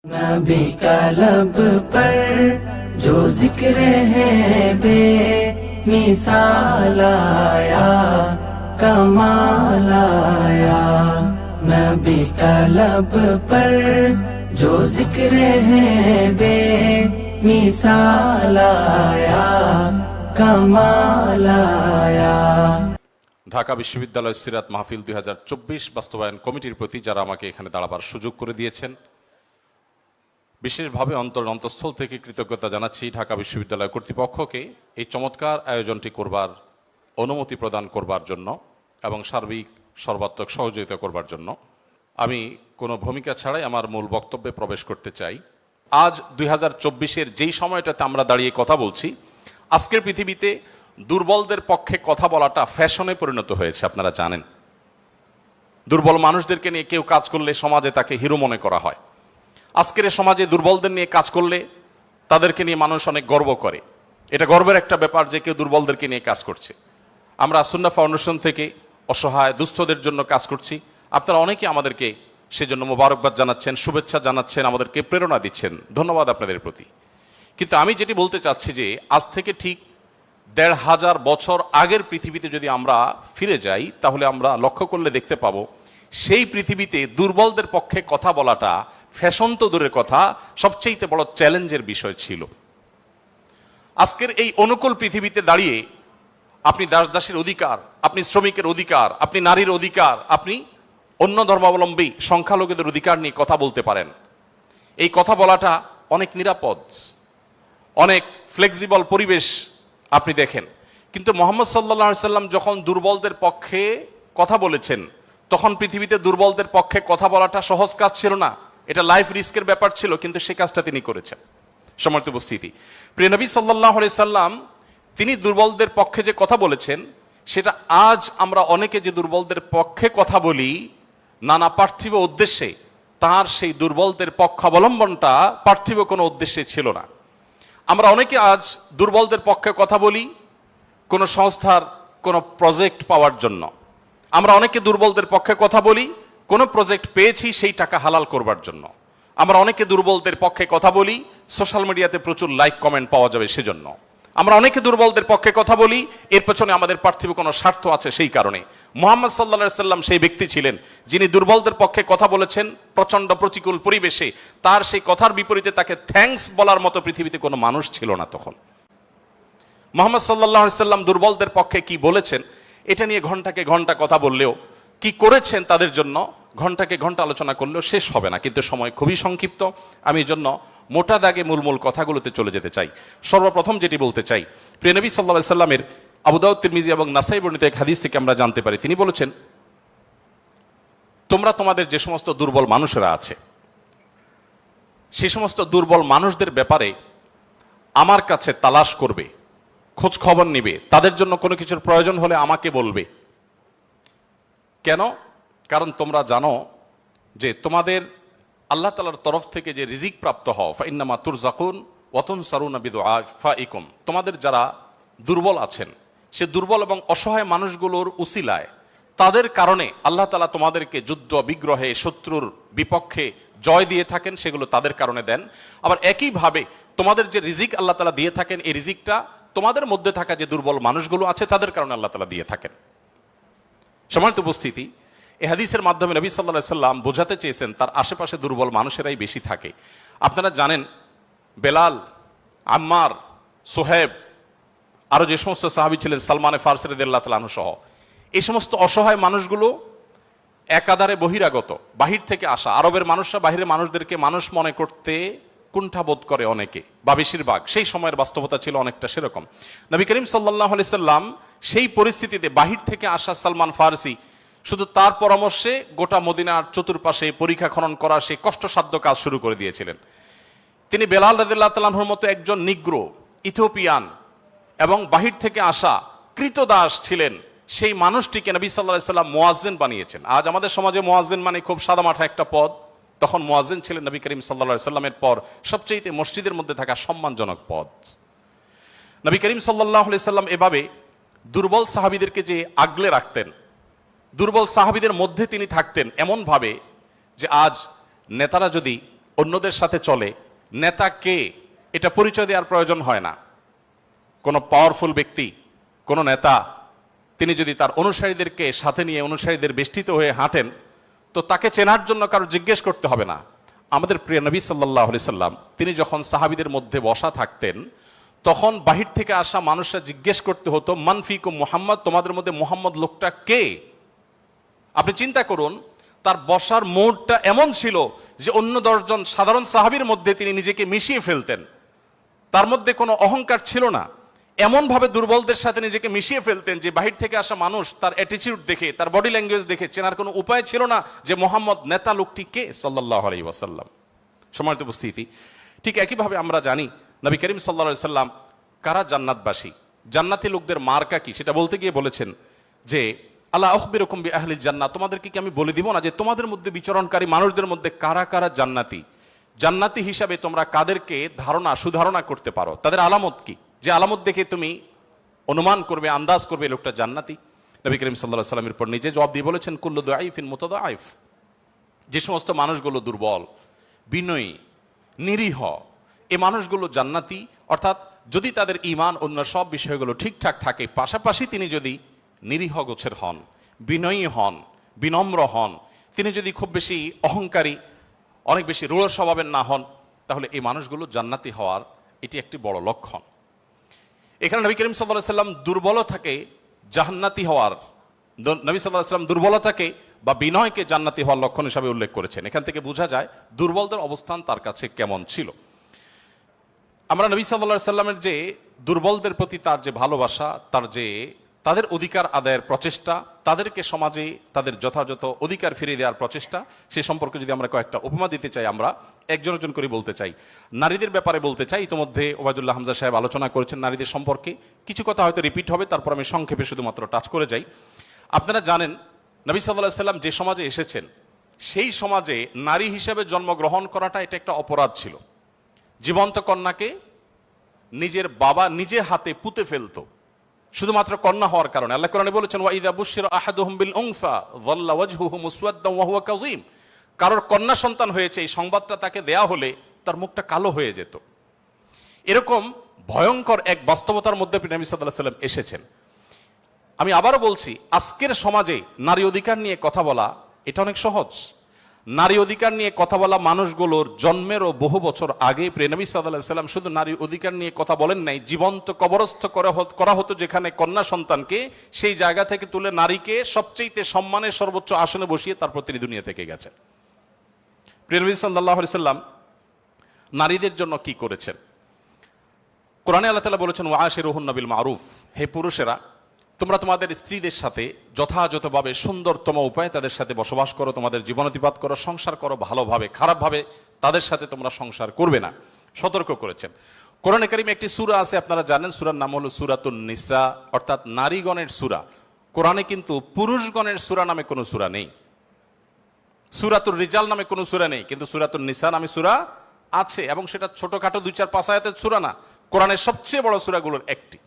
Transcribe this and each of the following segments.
नबी का लब पर जो जिक्र है बे मिसाल आया कमाल आया। नबी का लब पर जो जिक्र है बे मिसाल आया कमाल आया। ঢাকা বিশ্ববিদ্যালয় সিরাত মাহফিল 2024 বাস্তবায়ন কমিটির প্রতি যারা আমাকে এখানে দাঁড়াবার সুযোগ করে দিয়েছেন, বিশেষভাবে অন্তঃস্থল থেকে কৃতজ্ঞতা জানাচ্ছি ঢাকা বিশ্ববিদ্যালয় কর্তৃপক্ষকে এই চমৎকার আয়োজনটি করবার অনুমতি প্রদান করবার জন্য এবং সার্বিক সর্বাত্মক সহযোগিতা করবার জন্য। আমি কোনো ভূমিকা ছাড়াই আমার মূল বক্তব্যে প্রবেশ করতে চাই। আজ 2024-এর যেই সময়টাতে আমরা দাঁড়িয়ে কথা বলছি, আজকের পৃথিবীতে দুর্বলদের পক্ষে কথা বলাটা ফ্যাশনে পরিণত হয়েছে। আপনারা জানেন, দুর্বল মানুষদেরকে নিয়ে কেউ কাজ করলে সমাজে তাকে হিরো মনে করা হয়। আজকের সমাজে দুর্বলদের নিয়ে কাজ করলে তাদেরকে নিয়ে মানুষ অনেক গর্ব করে। এটা গর্বের একটা ব্যাপার যে কেউ দুর্বলদেরকে নিয়ে কাজ করছে। আমরা সুন্নাহ ফাউন্ডেশন থেকে অসহায় দুস্থদের জন্য কাজ করছি। আপনারা অনেকে আমাদেরকে সেজন্য মোবারকবাদ জানাচ্ছেন, শুভেচ্ছা জানাচ্ছেন, আমাদেরকে প্রেরণা দিচ্ছেন। ধন্যবাদ আপনাদের প্রতি। কিন্তু আমি যেটি বলতে চাচ্ছি যে আজ থেকে ঠিক ১৫০০ বছর আগের পৃথিবীতে যদি আমরা ফিরে যাই, তাহলে আমরা লক্ষ্য করলে দেখতে পাবো সেই পৃথিবীতে দুর্বলদের পক্ষে কথা বলাটা ফ্যাশন তো দূরের কথা, সবচেয়ে বড় চ্যালেঞ্জের বিষয় ছিল। আজকের এই অনুকূল পৃথিবীতে দাঁড়িয়ে আপনি দাস-দাসীর অধিকার, আপনি শ্রমিকের অধিকার, আপনি নারীর অধিকার, আপনি অন্য ধর্মাবলম্বী সংখ্যালঘুদের অধিকার নিয়ে কথা বলতে পারেন। এই কথা বলাটা অনেক নিরাপদ, অনেক ফ্লেক্সিবল পরিবেশ আপনি দেখেন। কিন্তু মুহাম্মদ সাল্লাল্লাহু আলাইহি সাল্লাম যখন দুর্বলদের পক্ষে কথা বলেছেন, তখন পৃথিবীতে দুর্বলদের পক্ষে কথা বলাটা সহজ কাজ ছিল না। এটা লাইফ রিস্কের ব্যাপার ছিল, কিন্তু সে কাজটা তিনি করেছেন। সম্মানিত উপস্থিতি, প্রিয় নবী সাল্লাল্লাহু আলাইহি সাল্লাম তিনি দুর্বলদের পক্ষে যে কথা বলেছেন, সেটা আজ আমরা অনেকে যে দুর্বলদের পক্ষে কথা বলি নানা পার্থিব উদ্দেশ্যে, তার সেই দুর্বলদের পক্ষাবলম্বনটা পার্থিব কোনো উদ্দেশ্যে ছিল না। আমরা অনেকে আজ দুর্বলদের পক্ষে কথা বলি কোনো সংস্থার কোনো প্রজেক্ট পাওয়ার জন্য। আমরা অনেকে দুর্বলদের পক্ষে কথা বলি কোনো প্রজেক্ট পেয়েছি সেই টাকা হালাল করবার জন্য। আমরা অনেকে দুর্বলদের পক্ষে কথা বলি সোশ্যাল মিডিয়াতে প্রচুর লাইক কমেন্ট পাওয়া যাবে সেজন্য। আমরা অনেকে দুর্বলদের পক্ষে কথা বলি এর পেছনে আমাদের পার্থিব কোনো স্বার্থ আছে সেই কারণে। মুহাম্মদ সাল্লাল্লাহু আলাইহি সাল্লাম সেই ব্যক্তি ছিলেন যিনি দুর্বলদের পক্ষে কথা বলেছেন প্রচন্ড প্রতিকূল পরিবেশে। তার সেই কথার বিপরীতে তাকে থ্যাঙ্কস বলার মতো পৃথিবীতে কোনো মানুষ ছিল না তখন। মুহাম্মদ সাল্লাল্লাহু আলাইহি সাল্লাম দুর্বলদের পক্ষে কি বলেছেন এটা নিয়ে ঘন্টাকে ঘন্টা কথা বললেও, কি করেছেন তাদের জন্য ঘন্টাকে ঘন্টা আলোচনা করলেও শেষ হবে না। কিন্তু সময় খুবই সংক্ষিপ্ত, আমি এই জন্য মোটা দাগে মূল কথাগুলোতে চলে যেতে চাই। সর্বপ্রথম যেটি বলতে চাই, প্রিয় নবী সাল্লাল্লাহু আলাইহি সাল্লামের আবু দাউদ, তিরমিজি এবং নাসাই বর্ণিত এক হাদিস থেকে আমরা জানতে পারি, তিনি বলেছেন, তোমরা তোমাদের যে সমস্ত দুর্বল মানুষেরা আছে সেই সমস্ত দুর্বল মানুষদের ব্যাপারে আমার কাছে তালাশ করবে, খোঁজ খবর নিবে, তাদের জন্য কোনো কিছুর প্রয়োজন হলে আমাকে বলবে। কেন? কারণ তোমরা জানো যে তোমাদের আল্লাহ তাআলার তরফ থেকে যে রিজিক প্রাপ্ত হও, ফাইন্নামা তুরজাকুন ওয়া তুনসারুনা বিদুআফাইকুম, তোমাদের যারা দুর্বল আছেন সে দুর্বল এবং অসহায় মানুষগুলোর উসিলায়, তাদের কারণে আল্লাহ তাআলা তোমাদেরকে যুদ্ধ বিগ্রহে শত্রুর বিপক্ষে জয় দিয়ে থাকেন, সেগুলো তাদের কারণে দেন। আবার একইভাবে তোমাদের যে রিজিক আল্লাহ তাআলা দিয়ে থাকেন, এই রিজিকটা তোমাদের মধ্যে থাকা যে দুর্বল মানুষগুলো আছে তাদের কারণে আল্লাহ তাআলা দিয়ে থাকেন। সম্মানিত উপস্থিতি, এই হাদিসের মাধ্যমে নবী সাল্লাল্লাহু আলাইহি সাল্লাম বোঝাতে চেয়েছেন তার আশেপাশে দুর্বল মানুষেরাই বেশি থাকে। আপনারা জানেন বেলাল, আম্মার, সোহেব, আরো যে সমস্ত সাহাবী ছিলেন, সালমানে ফারসি রাদিয়াল্লাহু তাআলা আনহু সহ, এই সমস্ত অসহায় মানুষগুলো একাধারে বহিরাগত, বাহির থেকে আসা। আরবের মানুষরা বাহিরের মানুষদেরকে মানুষ মনে করতে কুণ্ঠাবোধ করে অনেকে, বা বেশিরভাগ। সেই সময়ের বাস্তবতা ছিল অনেকটা সেরকম। নবী করিম সাল্লাল্লাহু আলাইহি সাল্লাম সেই পরিস্থিতিতে বাহির থেকে আসা সালমান ফারসি শুধু তার পরামর্শে গোটা মদিনার চতুর্পাশে পরীক্ষা খনন করা সেই কষ্টসাধ্য কাজ শুরু করে দিয়েছিলেন। তিনি বেলাল রাদিয়াল্লাহু তাআলা আনহুর মতো একজন নিগ্রো, ইথিওপিয়ান এবং বাহির থেকে আসা কৃতদাস ছিলেন, সেই মানুষটিকে নবী সাল্লাল্লাহু আলাইহি সাল্লাম মুয়াজ্জিন বানিয়েছেন। আজ আমাদের সমাজে মুয়াজ্জিন মানে খুব সাদামাঠা একটা পদ, তখন মুয়াজ্জিন ছিলেন নবী করিম সাল্লাল্লাহু আলাইহি সাল্লামের পর সবচেয়ে মসজিদের মধ্যে থাকা সম্মানজনক পদ। নবী করিম সাল্লাল্লাহু আলাইহি সাল্লাম এভাবে দুর্বল সাহাবীদেরকে যে আগলে রাখতেন, দুর্বল সাহাবীদের মধ্যে তিনি থাকতেন এমন ভাবে যে আজ নেতারা যদি অন্যদের সাথে চলে, নেতা কে এটা পরিচয় দেওয়ার প্রয়োজন হয় না। কোনো পাওয়ারফুল ব্যক্তি, কোনো নেতা, তিনি যদি তার অনুসারীদেরকে সাথে নিয়ে অনুসারীদের বেষ্টিত হয়ে হাঁটেন, তো তাকে চেনার জন্য কারো জিজ্ঞেস করতে হবে না। আমাদের প্রিয় নবী সাল্লাল্লাহু আলাইহি সাল্লাম তিনি যখন সাহাবীদের মধ্যে বসা থাকতেন, তখন বাহির থেকে আসা মানুষরা জিজ্ঞেস করতে হতো, মান ফিকুম মুহাম্মদ, তোমাদের মধ্যে মুহাম্মদ লোকটা কে? আপনি চিন্তা করুন, তার বসার মোড়টা এমন ছিল যে অন্য 10 জন সাধারণ সাহাবীর মধ্যে তিনি নিজেকে মিশিয়ে ফেলতেন। তার মধ্যে কোনো অহংকার ছিল না, এমনভাবে দুর্বলদের সাথে নিজেকে মিশিয়ে ফেলতেন যে বাহির থেকে আসা মানুষ তার অ্যাটিটিউড দেখে, তার বডি ল্যাঙ্গুয়েজ দেখে চেনার কোনো উপায় ছিল না যে মোহাম্মদ নেতা লোকটি কে সাল্লাল্লাহু আলাইহি ওয়াসাল্লাম। সম্মানিত উপস্থিতি, ঠিক একইভাবে আমরা জানি নবী করিম সাল্লাল্লাহু আলাইহি সাল্লাম কারা জান্নাতবাসী, জান্নাতি লোকদের মার্কা কি, সেটা বলতে গিয়ে বলেছেন যে আল্লাহ আখবিরুকুম বিআহলিল জান্নাহ, তোমাদেরকে কি আমি বলে দিব না যে তোমাদের মধ্যে বিচরণকারী মানুষদের মধ্যে কারা কারা জান্নাতি, জান্নাতি হিসাবে তোমরা কাদেরকে সুধারণা করতে পারো, তাদের আলামত কি, যে আলামত দেখে তুমি অনুমান করবে, আন্দাজ করবে লোকটা জান্নাতি। নবী করিম সাল্লাল্লাহু আলাইহি সাল্লামের পর নিজে জবাব দিয়ে বলেছেন, কুল্লু দাঈফিন মুতাদাঈফ, যে সমস্ত মানুষগুলো দুর্বল, বিনয়ী, নিরীহ, এই মানুষগুলো জান্নাতি। অর্থাৎ যদি তাদের ঈমান অন্য সব বিষয়গুলো ঠিকঠাক থাকে, পাশাপাশি তিনি যদি নিরীহ গোছের হন, বিনয়ী হন, বিনম্র হন, তিনি যদি খুব বেশি অহংকারী, অনেক বেশি রূঢ় স্বভাবের না হন, তাহলে এই মানুষগুলো জান্নাতি হওয়ার এটি একটি বড় লক্ষণ। এখানে নবী করিম সাল্লাল্লাহু আলাইহি সাল্লাম দুর্বলতাকে জান্নাতি হওয়ার, নবী সাল্লাল্লাহু আলাইহি সাল্লাম দুর্বলতাকে বা বিনয়কে জান্নাতি হওয়ার লক্ষণ হিসাবে উল্লেখ করেছেন। এখান থেকে বোঝা যায় দুর্বলদের অবস্থান তার কাছে কেমন ছিল। আমরা নবী সাল্লাল্লাহু আলাইহি সাল্লামের যে দুর্বলদের প্রতি তার যে ভালোবাসা, তাদের অধিকার আদায়ের প্রচেষ্টা, তাদেরকে সমাজে তাদের যথাযথ অধিকার ফিরিয়ে দেওয়ার প্রচেষ্টা, সে সম্পর্কে যদি আমরা কয়েকটা উপমা দিতে চাই, আমরা একজন একজন করে বলতে চাই। নারীদের ব্যাপারে বলতে চাই, ইতিমধ্যে ওবায়দুল্লাহ হামজা সাহেব আলোচনা করেছেন নারীদের সম্পর্কে, কিছু কথা হয়তো রিপিট হবে, তারপর আমি সংক্ষেপে শুধুমাত্র টাচ করে যাই। আপনারা জানেন নবী সাল্লাল্লাহু আলাইহি সাল্লাম যে সমাজে এসেছেন, সেই সমাজে নারী হিসেবে জন্মগ্রহণ করাটা এটা একটা অপরাধ ছিল। জীবন্ত কন্যাকে নিজের বাবা নিজে হাতে পুঁতে ফেলতো শুধুমাত্র কন্যা হওয়ার কারণে। আল্লাহ কোরআনে বলেছেন, ওয়া ইযা বুশিরা আহাদুহুম বিল উনসা যাল্লা ওয়াজহুহু মুসওয়াদ্দান ওয়া হুয়া কাযীম, কারোর কন্যা সন্তান হয়েছে এই সংবাদটা তাকে দেয়া হলে তার মুখটা কালো হয়ে যেত। এরকম ভয়ঙ্কর এক বাস্তবতার মধ্যে নবী সাল্লাল্লাহু আলাইহি ওয়াসাল্লাম এসেছেন। আমি আবারও বলছি, আজকের সমাজে নারী অধিকার নিয়ে কথা বলা এটা অনেক সহজ। নারী অধিকার নিয়ে কথা বলা মানুষগুলোর জন্মেরও বহু বছর আগে প্রিয় নবী সাল্লাল্লাহু আলাইহি ওয়াসাল্লাম শুধু নারী অধিকার নিয়ে কথা বলেন নাই, জীবন্ত কবরস্থ করা হতো যেখানে কন্যা সন্তানকে, সেই জায়গা থেকে তুলে নারীকে সবচেয়ে সম্মানের সর্বোচ্চ আসনে বসিয়ে তারপর তিনি দুনিয়া থেকে গেছেন। প্রিয় নবী সাল্লাল্লাহু আলাইহি ওয়াসাল্লাম নারীদের জন্য কি করেছেন? কোরআনে আল্লাহ তাআলা বলেছেন, ওয়াশিরুহুন্না বিল মারুফ, হে পুরুষেরা তোমরা তোমাদের স্ত্রীদের সাথে যথাযথভাবে সুন্দরতম উপায়ে তাদের সাথে বসবাস করো, তোমাদের জীবনাতিপাত করো, সংসার করো ভালোভাবে, খারাপভাবে তাদের সাথে তোমরা সংসার করবে না, সতর্ক করেছেন। কোরআনে কারিমে একটি সূরা আছে, আপনারা জানেন, সূরার নাম হলো সূরাতুন নিসা, অর্থাৎ নারীগণের সূরা। কোরআনে কিন্তু পুরুষগণের সূরা নামে কোনো সূরা নেই, সূরাতুর রিজাল নামে কোনো সূরা নেই, কিন্তু সূরাতুন নিসা নামে সূরা আছে, এবং সেটা ছোটখাটো 2-4-5 আয়াতের সূরা না, কোরআনের সবচেয়ে বড় সূরাগুলোর একটি।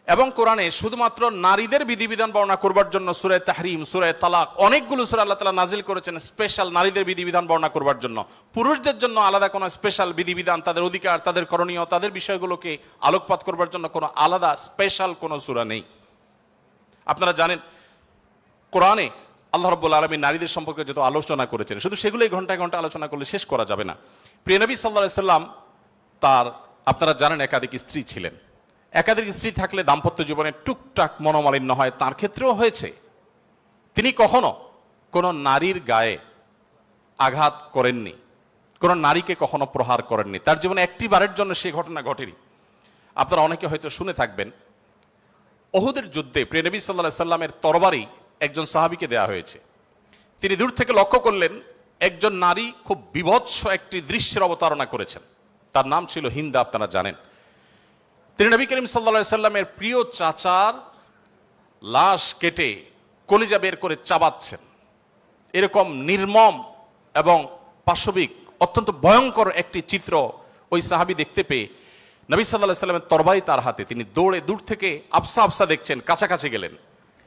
এবং কোরআনে শুধুমাত্র নারীদের বিধিবিধান বর্ণনা করবার জন্য সূরা তাহরিম, সূরা তালাক, অনেকগুলো সূরা আল্লাহ তাআলা নাজিল করেছেন স্পেশাল নারীদের বিধিবিধান বর্ণনা করবার জন্য। পুরুষদের জন্য আলাদা কোনো স্পেশাল বিধিবিধান, তাদের অধিকার, তাদের করণীয়, তাদের বিষয়গুলোকে আলোকপাত করবার জন্য কোনো আলাদা স্পেশাল কোনো সূরা নেই। আপনারা জানেন কোরআনে আল্লাহ রাব্বুল আলামিন নারীদের সম্পর্কে যত আলোচনা করেছেন, শুধু সেগুলোই ঘন্টায় ঘন্টা আলোচনা করলে শেষ করা যাবে না। প্রিয় নবী সাল্লাল্লাহু আলাইহি সাল্লাম তার, আপনারা জানেন, একাধিক স্ত্রী ছিলেন। একাধিক স্ত্রী থাকলে দাম্পত্য জীবনে টুকটাক মনোমালিন্য হয়, তার ক্ষেত্রেও হয়েছে। তিনি কখনো কোনো নারীর গায়ে আঘাত করেননি, কোনো নারীকে কখনো প্রহার করেননি, তার জীবনে একটি বারের জন্য সে ঘটনা ঘটেনি। আপনারা অনেকে হয়তো শুনে থাকবেন, উহুদের যুদ্ধে প্রিয় নবী সাল্লাল্লাহু আলাইহি সাল্লামের তরবারি একজন সাহাবীকে দেয়া হয়েছে। তিনি দূর থেকে লক্ষ্য করলেন একজন নারী খুব বিভৎস একটি দৃশ্যের অবতারণা করেছেন, তার নাম ছিল হিন্দা, আপনারা জানেন। তিনি নবী করিম সাল্লাল্লাহু আলাইহি সাল্লামের প্রিয় চাচার লাশ কেটে কলিজা বের করে চাবাচ্ছেন। এরকম নির্মম এবং পাশবিক অত্যন্ত ভয়ঙ্কর একটি চিত্র ওই সাহাবী দেখতে পেয়ে নবী সাল্লাল্লাহু আলাইহি সাল্লামের তরবারি তার হাতে, তিনি দৌড়ে দূর থেকে আফসা আফসা দেখছেন, কাছাকাছি গেলেন।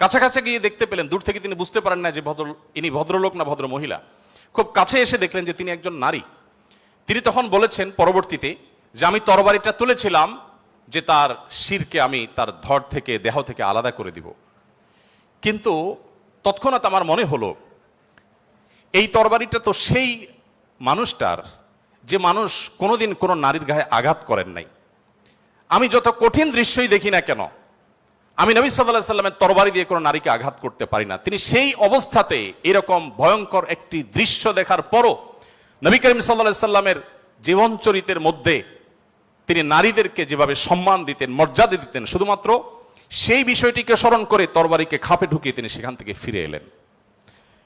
কাছাকাছি গিয়ে দেখতে পেলেন, দূর থেকে তিনি বুঝতে পারেন না যে ইনি ভদ্রলোক না ভদ্র মহিলা। খুব কাছে এসে দেখলেন যে তিনি একজন নারী। তিনি তখন বলেছেন পরবর্তীতে যে আমি তরবারিটা তুলেছিলাম যে তার শিরকে আমি তার ধড় থেকে, দেহ থেকে আলাদা করে দিব। কিন্তু তৎক্ষণাৎ আমার মনে হলো এই তরবারিটা তো সেই মানুষটার যে মানুষ কোনোদিন কোনো নারীর গায়ে আঘাত করেন নাই। আমি যত কঠিন দৃশ্যই দেখি না কেন, আমি নবী সাল্লাল্লাহু আলাইহি সাল্লামের তরবারি দিয়ে কোনো নারীকে আঘাত করতে পারি না। তিনি সেই অবস্থাতে এরকম ভয়ঙ্কর একটি দৃশ্য দেখার পরও নবী করিম সাল্লাল্লাহু আলাইহি সাল্লামের জীবন চরিত্রের মধ্যে তিনি নারীদেরকে যেভাবে সম্মান দিতেন, মর্যাদা দিতেন, শুধুমাত্র সেই বিষয়টিকে স্মরণ করে তরবারিকে খাপে ঢুকিয়ে তিনি সেখান থেকে ফিরে এলেন।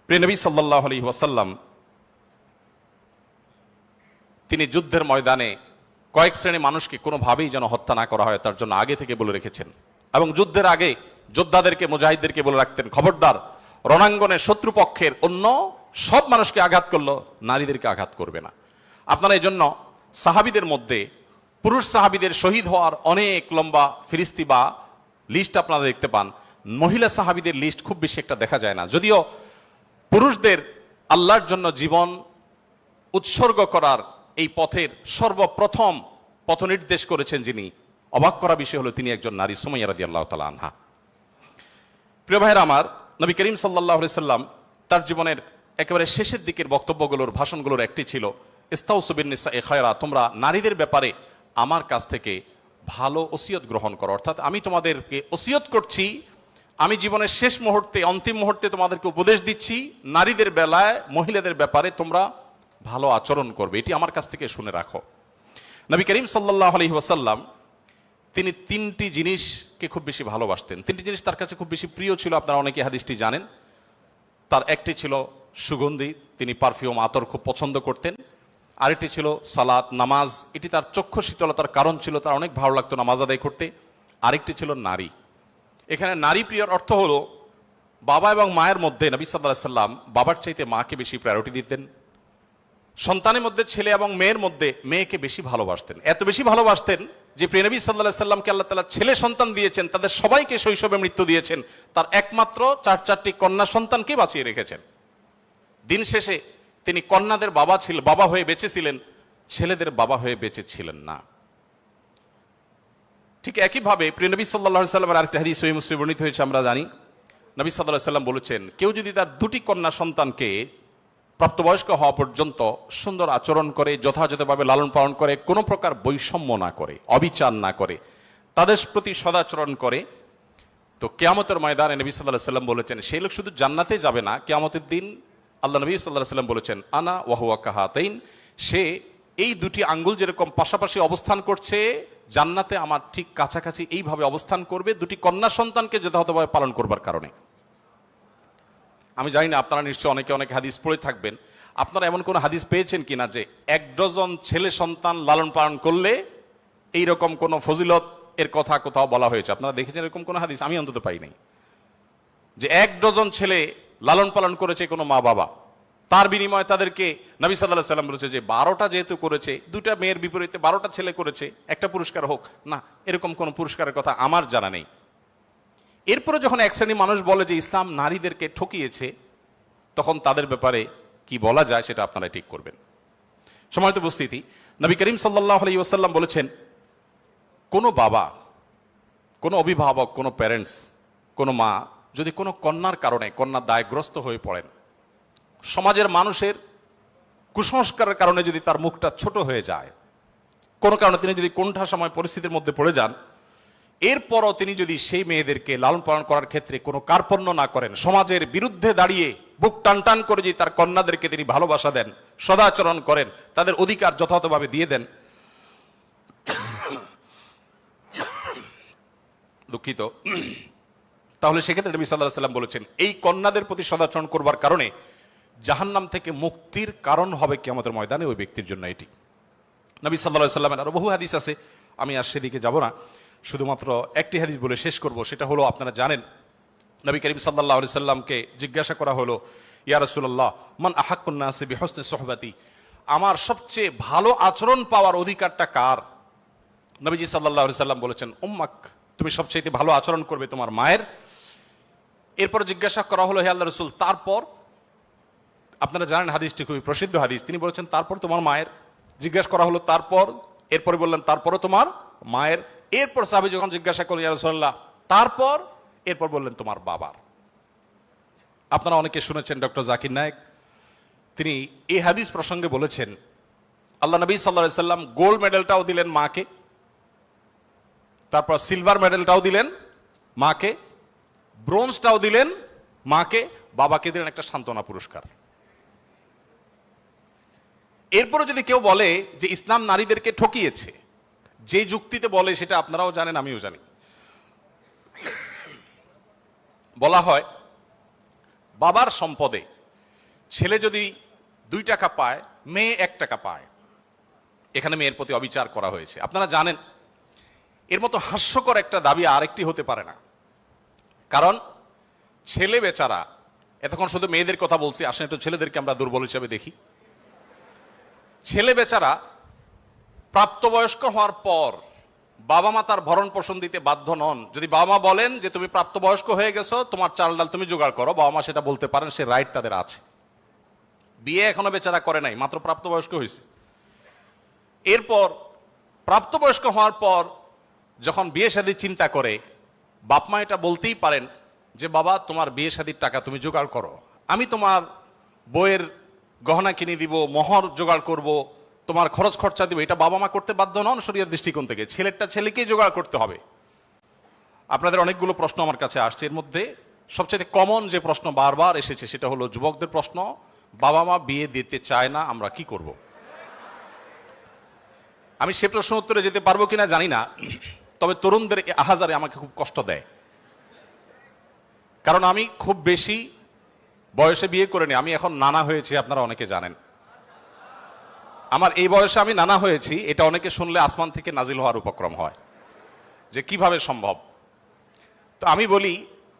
প্রিয় নবী সাল্লাল্লাহু আলাইহি ওয়াসাল্লাম তিনি যুদ্ধের ময়দানে কয়েক শ্রেণী মানুষকে কোনোভাবেই যেন হত্যা না করা হয় তার জন্য আগে থেকে বলে রেখেছেন, এবং যুদ্ধের আগে যোদ্ধাদেরকে, মুজাহিদদেরকে বলে রাখতেন, খবরদার রণাঙ্গনে শত্রুপক্ষের অন্য সব মানুষকে আঘাত করলো, নারীদেরকে আঘাত করবে না। আপনারা এই জন্য সাহাবীদের মধ্যে পুরুষ সাহাবীদের শহীদ হওয়ার অনেক লম্বা ফিরিস্তি বা লিস্ট আপনারা দেখতে পান। মহিলা সাহাবীদের লিস্ট খুব বেশি একটা দেখা যায় না, যদিও পুরুষদের আল্লাহর জন্য জীবন উৎসর্গ করার এই পথের সর্বপ্রথম পথ নির্দেশ করেছেন যিনি, অবাক করা বিষয় হলো তিনি একজন নারী, সুমাইয়া রাদিয়াল্লাহু তাআলা আনহা। প্রিয় ভাইরা আমার, নবী করিম সাল্লাল্লাহু আলাইহি সাল্লাম তার জীবনের একেবারে শেষের দিকের বক্তব্যগুলোর, ভাষণগুলোর একটি ছিল ইস্তাউসু বিন নিসাই খায়রা, তোমরা নারীদের ব্যাপারে আমার কাছ থেকে ভালো ওসিয়ত গ্রহণ করো। অর্থাৎ আমি তোমাদেরকে ওসিয়ত করছি, আমি জীবনের শেষ মুহূর্তে, অন্তিম মুহূর্তে তোমাদেরকে উপদেশ দিচ্ছি, নারীদের বেলায়, মহিলাদের ব্যাপারে তোমরা ভালো আচরণ করবে, এটি আমার কাছ থেকে শুনে রাখো। নবী করিম সাল্লাল্লাহু আলাইহি ওয়াসাল্লাম তিনি তিনটি জিনিসকে খুব বেশি ভালোবাসতেন, তিনটি জিনিস তার কাছে খুব বেশি প্রিয় ছিল। আপনারা অনেকে হাদিসটি জানেন। তার একটি ছিল সুগন্ধি, তিনি পারফিউম, আতর খুব পছন্দ করতেন। আরেকটি ছিল সালাত, নামাজ, এটি তার চক্ষু শীতলতার কারণ ছিল, তার অনেক ভালো লাগতো নামাজ আদায় করতে। আরেকটি ছিল নারী। এখানে নারী প্রিয়র অর্থ হলো বাবা এবং মায়ের মধ্যে নবী সাল্লাল্লাহু আলাইহি সাল্লাম বাবার চাইতে মাকে বেশি প্রায়োরিটি দিতেন। সন্তানের মধ্যে ছেলে এবং মেয়ের মধ্যে মেয়েকে বেশি ভালোবাসতেন, এত বেশি ভালোবাসতেন যে প্রিয় নবী সাল্লাল্লাহু আলাইহি সাল্লামকে আল্লাহ তাআলা ছেলে সন্তান দিয়েছেন, তাদের সবাইকে শৈশবে মৃত্যু দিয়েছেন, তার একমাত্র চারটি কন্যা সন্তানকে বাঁচিয়ে রেখেছেন। দিন শেষে তিনি কন্যাদের বাবা হয়ে বেঁচেছিলেন, ছেলেদের বাবা হয়ে বেঁচে ছিলেন না। ঠিক একইভাবে প্রিয় নবী সাল্লাল্লাহু আলাইহি সাল্লামের আরেকটা হাদিস সহিহ মুসলিমে বর্ণিত হয়েছে, আমরা জানি নবী সাল্লাল্লাহু আলাইহি সাল্লাম বলেছেন, কেউ যদি তার দুটি কন্যা সন্তানকে প্রাপ্তবয়স্ক হওয়া পর্যন্ত সুন্দর আচরণ করে, যথাযথভাবে লালন পালন করে, কোনো প্রকার বৈষম্য না করে, অবিচার না করে, তাদের প্রতি সদাচরণ করে, তো কিয়ামতের ময়দানে নবী সাল্লাল্লাহু আলাইহি সাল্লাম বলেছেন সেই লোক শুধু জান্নাতে যাবে না, কিয়ামতের দিন আল্লাহ নবী সাল্লাল্লাহু আলাইহি সাল্লাম বলেছেন আনা ওয়া হুয়া কাহাতাইন, সে এই দুটি আঙ্গুল যেরকম পাশাপাশি অবস্থান করছে জান্নাতে আমার ঠিক কাছাকাছি এইভাবে অবস্থান করবে, দুটি কন্যা সন্তানকে যথাযথভাবে পালন করবার কারণে। আমি জানি না আপনারা নিশ্চয় অনেক হাদিস পড়ে থাকবেন, আপনারা এমন কোন হাদিস পেয়েছেন কিনা যে 1 ডজন ছেলে সন্তান লালন পালন করলে এইরকম কোন ফজিলত এর কথা কোথাও বলা হয়েছে? আপনারা দেখেছেন এরকম কোন হাদিস? আমি অন্তত পাই নাই যে 1 ডজন ছেলে লালন পালন করেছে কোনো মা বাবা, তার বিনিময়ে তাদেরকে নবী সাল্লাল্লাহু আলাইহি সাল্লাম বলেছে যে 12টা যেহেতু করেছে, 2টা মেয়ের বিপরীতে 12টা ছেলে করেছে, একটা পুরস্কার হোক না, এরকম কোন পুরস্কারের কথা আমার জানা নেই। এরপরে যখন এক শ্রেণী মানুষ বলে যে ইসলাম নারীদেরকে ঠকিয়েছে, তখন তাদের ব্যাপারে কি বলা যায় সেটা আপনারা ঠিক করবেন। সম্মানিত উপস্থিতি, নবী করিম সাল্লাল্লাহু আলাইহি ওয়াসাল্লাম বলেছেন, কোনো বাবা, কোনো অভিভাবক, কোনো প্যারেন্টস, কোনো মা যদি কোনো কন্যার কারণে কন্যার দায়গ্রস্ত হয়ে পড়েন, সমাজের মানুষের কুসংস্কারের কারণে যদি তার মুখটা ছোট হয়ে যায়, কোনো কারণে তিনি যদি কোণঠাসা সময় পরিস্থিতির মধ্যে পড়ে যান, এরপরও তিনি যদি সেই মেয়েদেরকে লালন পালন করার ক্ষেত্রে কোনো কার্পণ্য না করেন, সমাজের বিরুদ্ধে দাঁড়িয়ে বুক টান টান করে যদি তার কন্যাদেরকে তিনি ভালোবাসা দেন, সদাচরণ করেন, তাদের অধিকার যথাযথভাবে দিয়ে দেন, দুঃখিত, তাহলে সেক্ষেত্রে নবী সাল্লাল্লাহু আলাইহি ওয়াসাল্লাম বলেছেন এই কন্যাদের প্রতি সদাচরণ করবার কারণে জাহান্নাম থেকে মুক্তির কারণ হবে কিয়ামতের ময়দানে ওই ব্যক্তির জন্য। এটি নবী সাল্লাল্লাহু আলাইহি ওয়াসাল্লামের আরো বহু হাদিস আছে, আমি আর সেদিকে যাব না, শুধুমাত্র একটি হাদিস বলে শেষ করব। সেটা হলো, আপনারা জানেন নবী করিম সাল্লাল্লাহু আলাইহি সাল্লামকে জিজ্ঞাসা করা হলো, ইয়া রাসূলুল্লাহ মান আহাক্কুন নাসি বিহুসনি সুহবাতি, আমার সবচেয়ে ভালো আচরণ পাওয়ার অধিকারটা কার? নবীজি সাল্লাল্লাহু আলাইহি সাল্লাম বলেছেন উম্মাক, তুমি সবচেয়ে ভালো আচরণ করবে তোমার মায়ের। এরপর জিজ্ঞাসা করা হলো, হে আল্লাহর রাসূল তারপর? আপনারা জানেন হাদিসটি খুবই প্রসিদ্ধ হাদিস। তিনি বলেছেন তারপর তোমার মায়ের। জিজ্ঞাসা করা হলো তারপর, এরপরে বললেন তারপরও তোমার মায়ের। এরপর সাহাবী যখন জিজ্ঞাসা করলেন ইয়া রাসূলুল্লাহ তারপর, এরপর বললেন তোমার বাবার। আপনারা অনেকে শুনেছেন ডক্টর জাকির নায়েক, তিনি এই হাদিস প্রসঙ্গে বলেছেন আল্লাহ নবী সাল্লাল্লাহু আলাইহি সাল্লাম গোল্ড মেডেলটাও দিলেন মাকে, তারপর সিলভার মেডেলটাও দিলেন মাকে, ব্রোঞ্জটাও দিলেন মাকে, বাবাকে দিলেন একটা সান্ত্বনা পুরস্কার। এরপরে যদি কেউ বলে যে ইসলাম নারীদেরকে ঠকিয়েছে, যে যুক্তিতে বলে সেটা আপনারাও জানেন আমিও জানি। বলা হয় বাবার সম্পদে ছেলে যদি 2 টাকা পায়, মেয়ে 1 টাকা পায়, এখানে মেয়ের প্রতি অবিচার করা হয়েছে। আপনারা জানেন এর মতো হাস্যকর একটা দাবি আরেকটি হতে পারে না। কারণ ছেলে বেচারা, এতক্ষণ শুধু মেয়েদের কথা বলছি, আসলে একটু ছেলেদেরকে আমরা দুর্বল হিসেবে দেখি। ছেলে বেচারা প্রাপ্তবয়স্ক হওয়ার পর বাবা মা তার ভরণ পোষণ দিতে বাধ্য নন। যদি বাবা মা বলেন যে তুমি প্রাপ্তবয়স্ক হয়ে গেছো, তোমার চাল ডাল তুমি জোগাড় করো, বাবা মা সেটা বলতে পারেন, সে রাইট তাদের আছে। বিয়ে এখনো বেচারা করে নাই, মাত্র প্রাপ্তবয়স্ক হয়েছে। এরপর প্রাপ্তবয়স্ক হওয়ার পর যখন বিয়ে শাদী চিন্তা করে, বাপ মা এটা বলতেই পারেন যে বাবা তোমার বিয়ে শাদীর টাকা তুমি জোগাড় করো, আমি তোমার বইয়ের গহনা কিনে দিব, মোহর জোগাড় করব, তোমার খরচ খরচা দিব। এটা বাবা মা করতে বাধ্য নন শরীয়তের দৃষ্টিকোণ থেকে, ছেলেরটা ছেলেকেই জোগাড় করতে হবে। আপনাদের অনেকগুলো প্রশ্ন আমার কাছে আসছে, এর মধ্যে সবচেয়ে কমন যে প্রশ্ন বারবার এসেছে সেটা হলো যুবকদের প্রশ্ন, বাবা মা বিয়ে দিতে চায় না, আমরা কি করব? আমি সে প্রশ্ন উত্তরে যেতে পারবো কিনা জানি না, তবে তরুণদের আহাজারে আমাকে খুব কষ্ট দেয়। কারণ আমি খুব বেশি বয়সে বিয়ে করিনি, আমি এখন নানা হয়েছি, আপনারা অনেকে জানেন। আমার এই বয়সে আমি নানা হয়েছি, এটা অনেকে শুনলে আসমান থেকে নাজিল হওয়ার উপক্রম হয় যে কিভাবে সম্ভব। তো আমি বলি,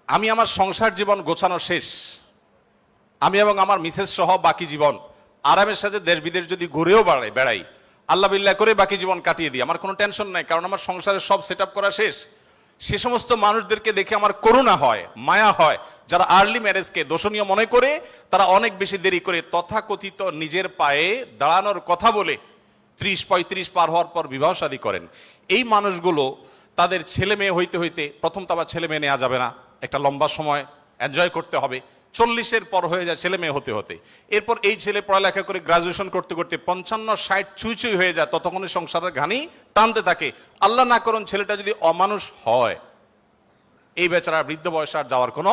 আমি আমার সংসার জীবন গোছানো শেষ, আমি এবং আমার মিসেস সহ বাকি জীবন আরামের সাথে দেশ বিদেশ যদি ঘুরেও বেড়াই, আল্লাহ বিল্লাহ করে বাকি জীবন কাটিয়ে দিই, আমার কোনো টেনশন নাই, কারণ আমার সংসারের সব সেট আপ করা শেষ। সে সমস্ত মানুষদেরকে দেখে আমার করুণা হয়, মায়া হয়, যারা আর্লি ম্যারেজকে দোষণীয় মনে করে, তারা অনেক বেশি দেরি করে তথাকথিত নিজের পায়ে দাঁড়ানোর কথা বলে 30-35 পার হওয়ার পর বিবাহ শাদী করেন। এই মানুষগুলো তাদের ছেলে মেয়ে হইতে হইতে, প্রথম তো আবার ছেলে মেয়ে নেওয়া যাবে না, একটা লম্বা সময় এনজয় করতে হবে, 40-এর পর হয়ে যায় ছেলে মেয়ে হতে হতে। এরপর এই ছেলে পড়ালেখা করে গ্রাজুয়েশন করতে করতে 55-60 ছুঁই ছুঁই হয়ে যায়, ততক্ষণে সংসারের ঘানি টানতে থাকে। আল্লাহ না করুন ছেলেটা যদি অমানুষ হয়, এই বেচারা বৃদ্ধ বয়সে আর যাওয়ার কোনো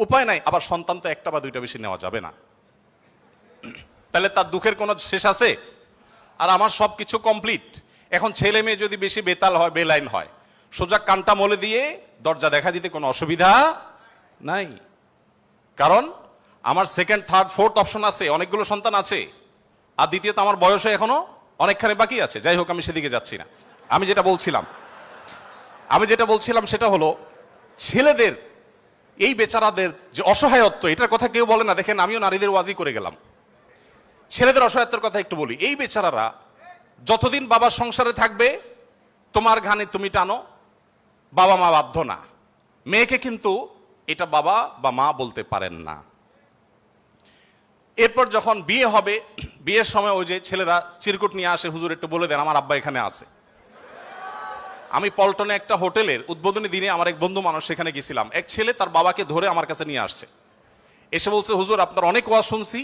উপায় নাই। আবার সন্তান তো 1টা বা 2টা বেশি নেওয়া যাবে না, তাহলে তার দুঃখের কোনো শেষ আছে? আর আমার সবকিছু কমপ্লিট। এখন ছেলে মেয়ে যদি বেশি বেতাল হয়, বেলাইন হয়, সোজা কানটা মলে দিয়ে দরজা দেখা দিতে কোনো অসুবিধা নাই। কারণ আমার 2nd, 3rd, 4th অপশন আছে, অনেকগুলো সন্তান আছে। আর দ্বিতীয়ত আমার বয়সে এখনো অনেকখানি বাকি আছে। যাই হোক, আমি সেদিকে যাচ্ছি না। আমি যেটা বলছিলাম সেটা হলো ছেলেদের, এই বেচারাদের যে অসহায়ত্ব, এটার কথা কেউ বলে না। দেখেন, আমিও নারীদের ওয়াজি করে গেলাম, ছেলেদের অসহায়ত্বের কথা একটু বলি। এই বেচারারা যতদিন বাবার সংসারে থাকবে, তোমার ঘানি তুমি টানো, বাবা মা বাধ্য না। মেয়েকে কিন্তু এটা বাবা বা মা বলতে পারেন না। এরপর যখন বিয়ে হবে, বিয়ের সময় ওই যে ছেলেরা চিরকুট নিয়ে আসে, হুজুর একটু বলে দেন আমার আব্বা এখানে আছে। আমি পল্টনে একটা হোটেলের উদ্বোধনী দিনে আমার এক বন্ধু মানুষ সেখানে গেছিলাম, এক ছেলে তার বাবাকে ধরে আমার কাছে নিয়ে আসছে, এসে বলছে হুজুর আপনার অনেক ওয়াজ শুনছি,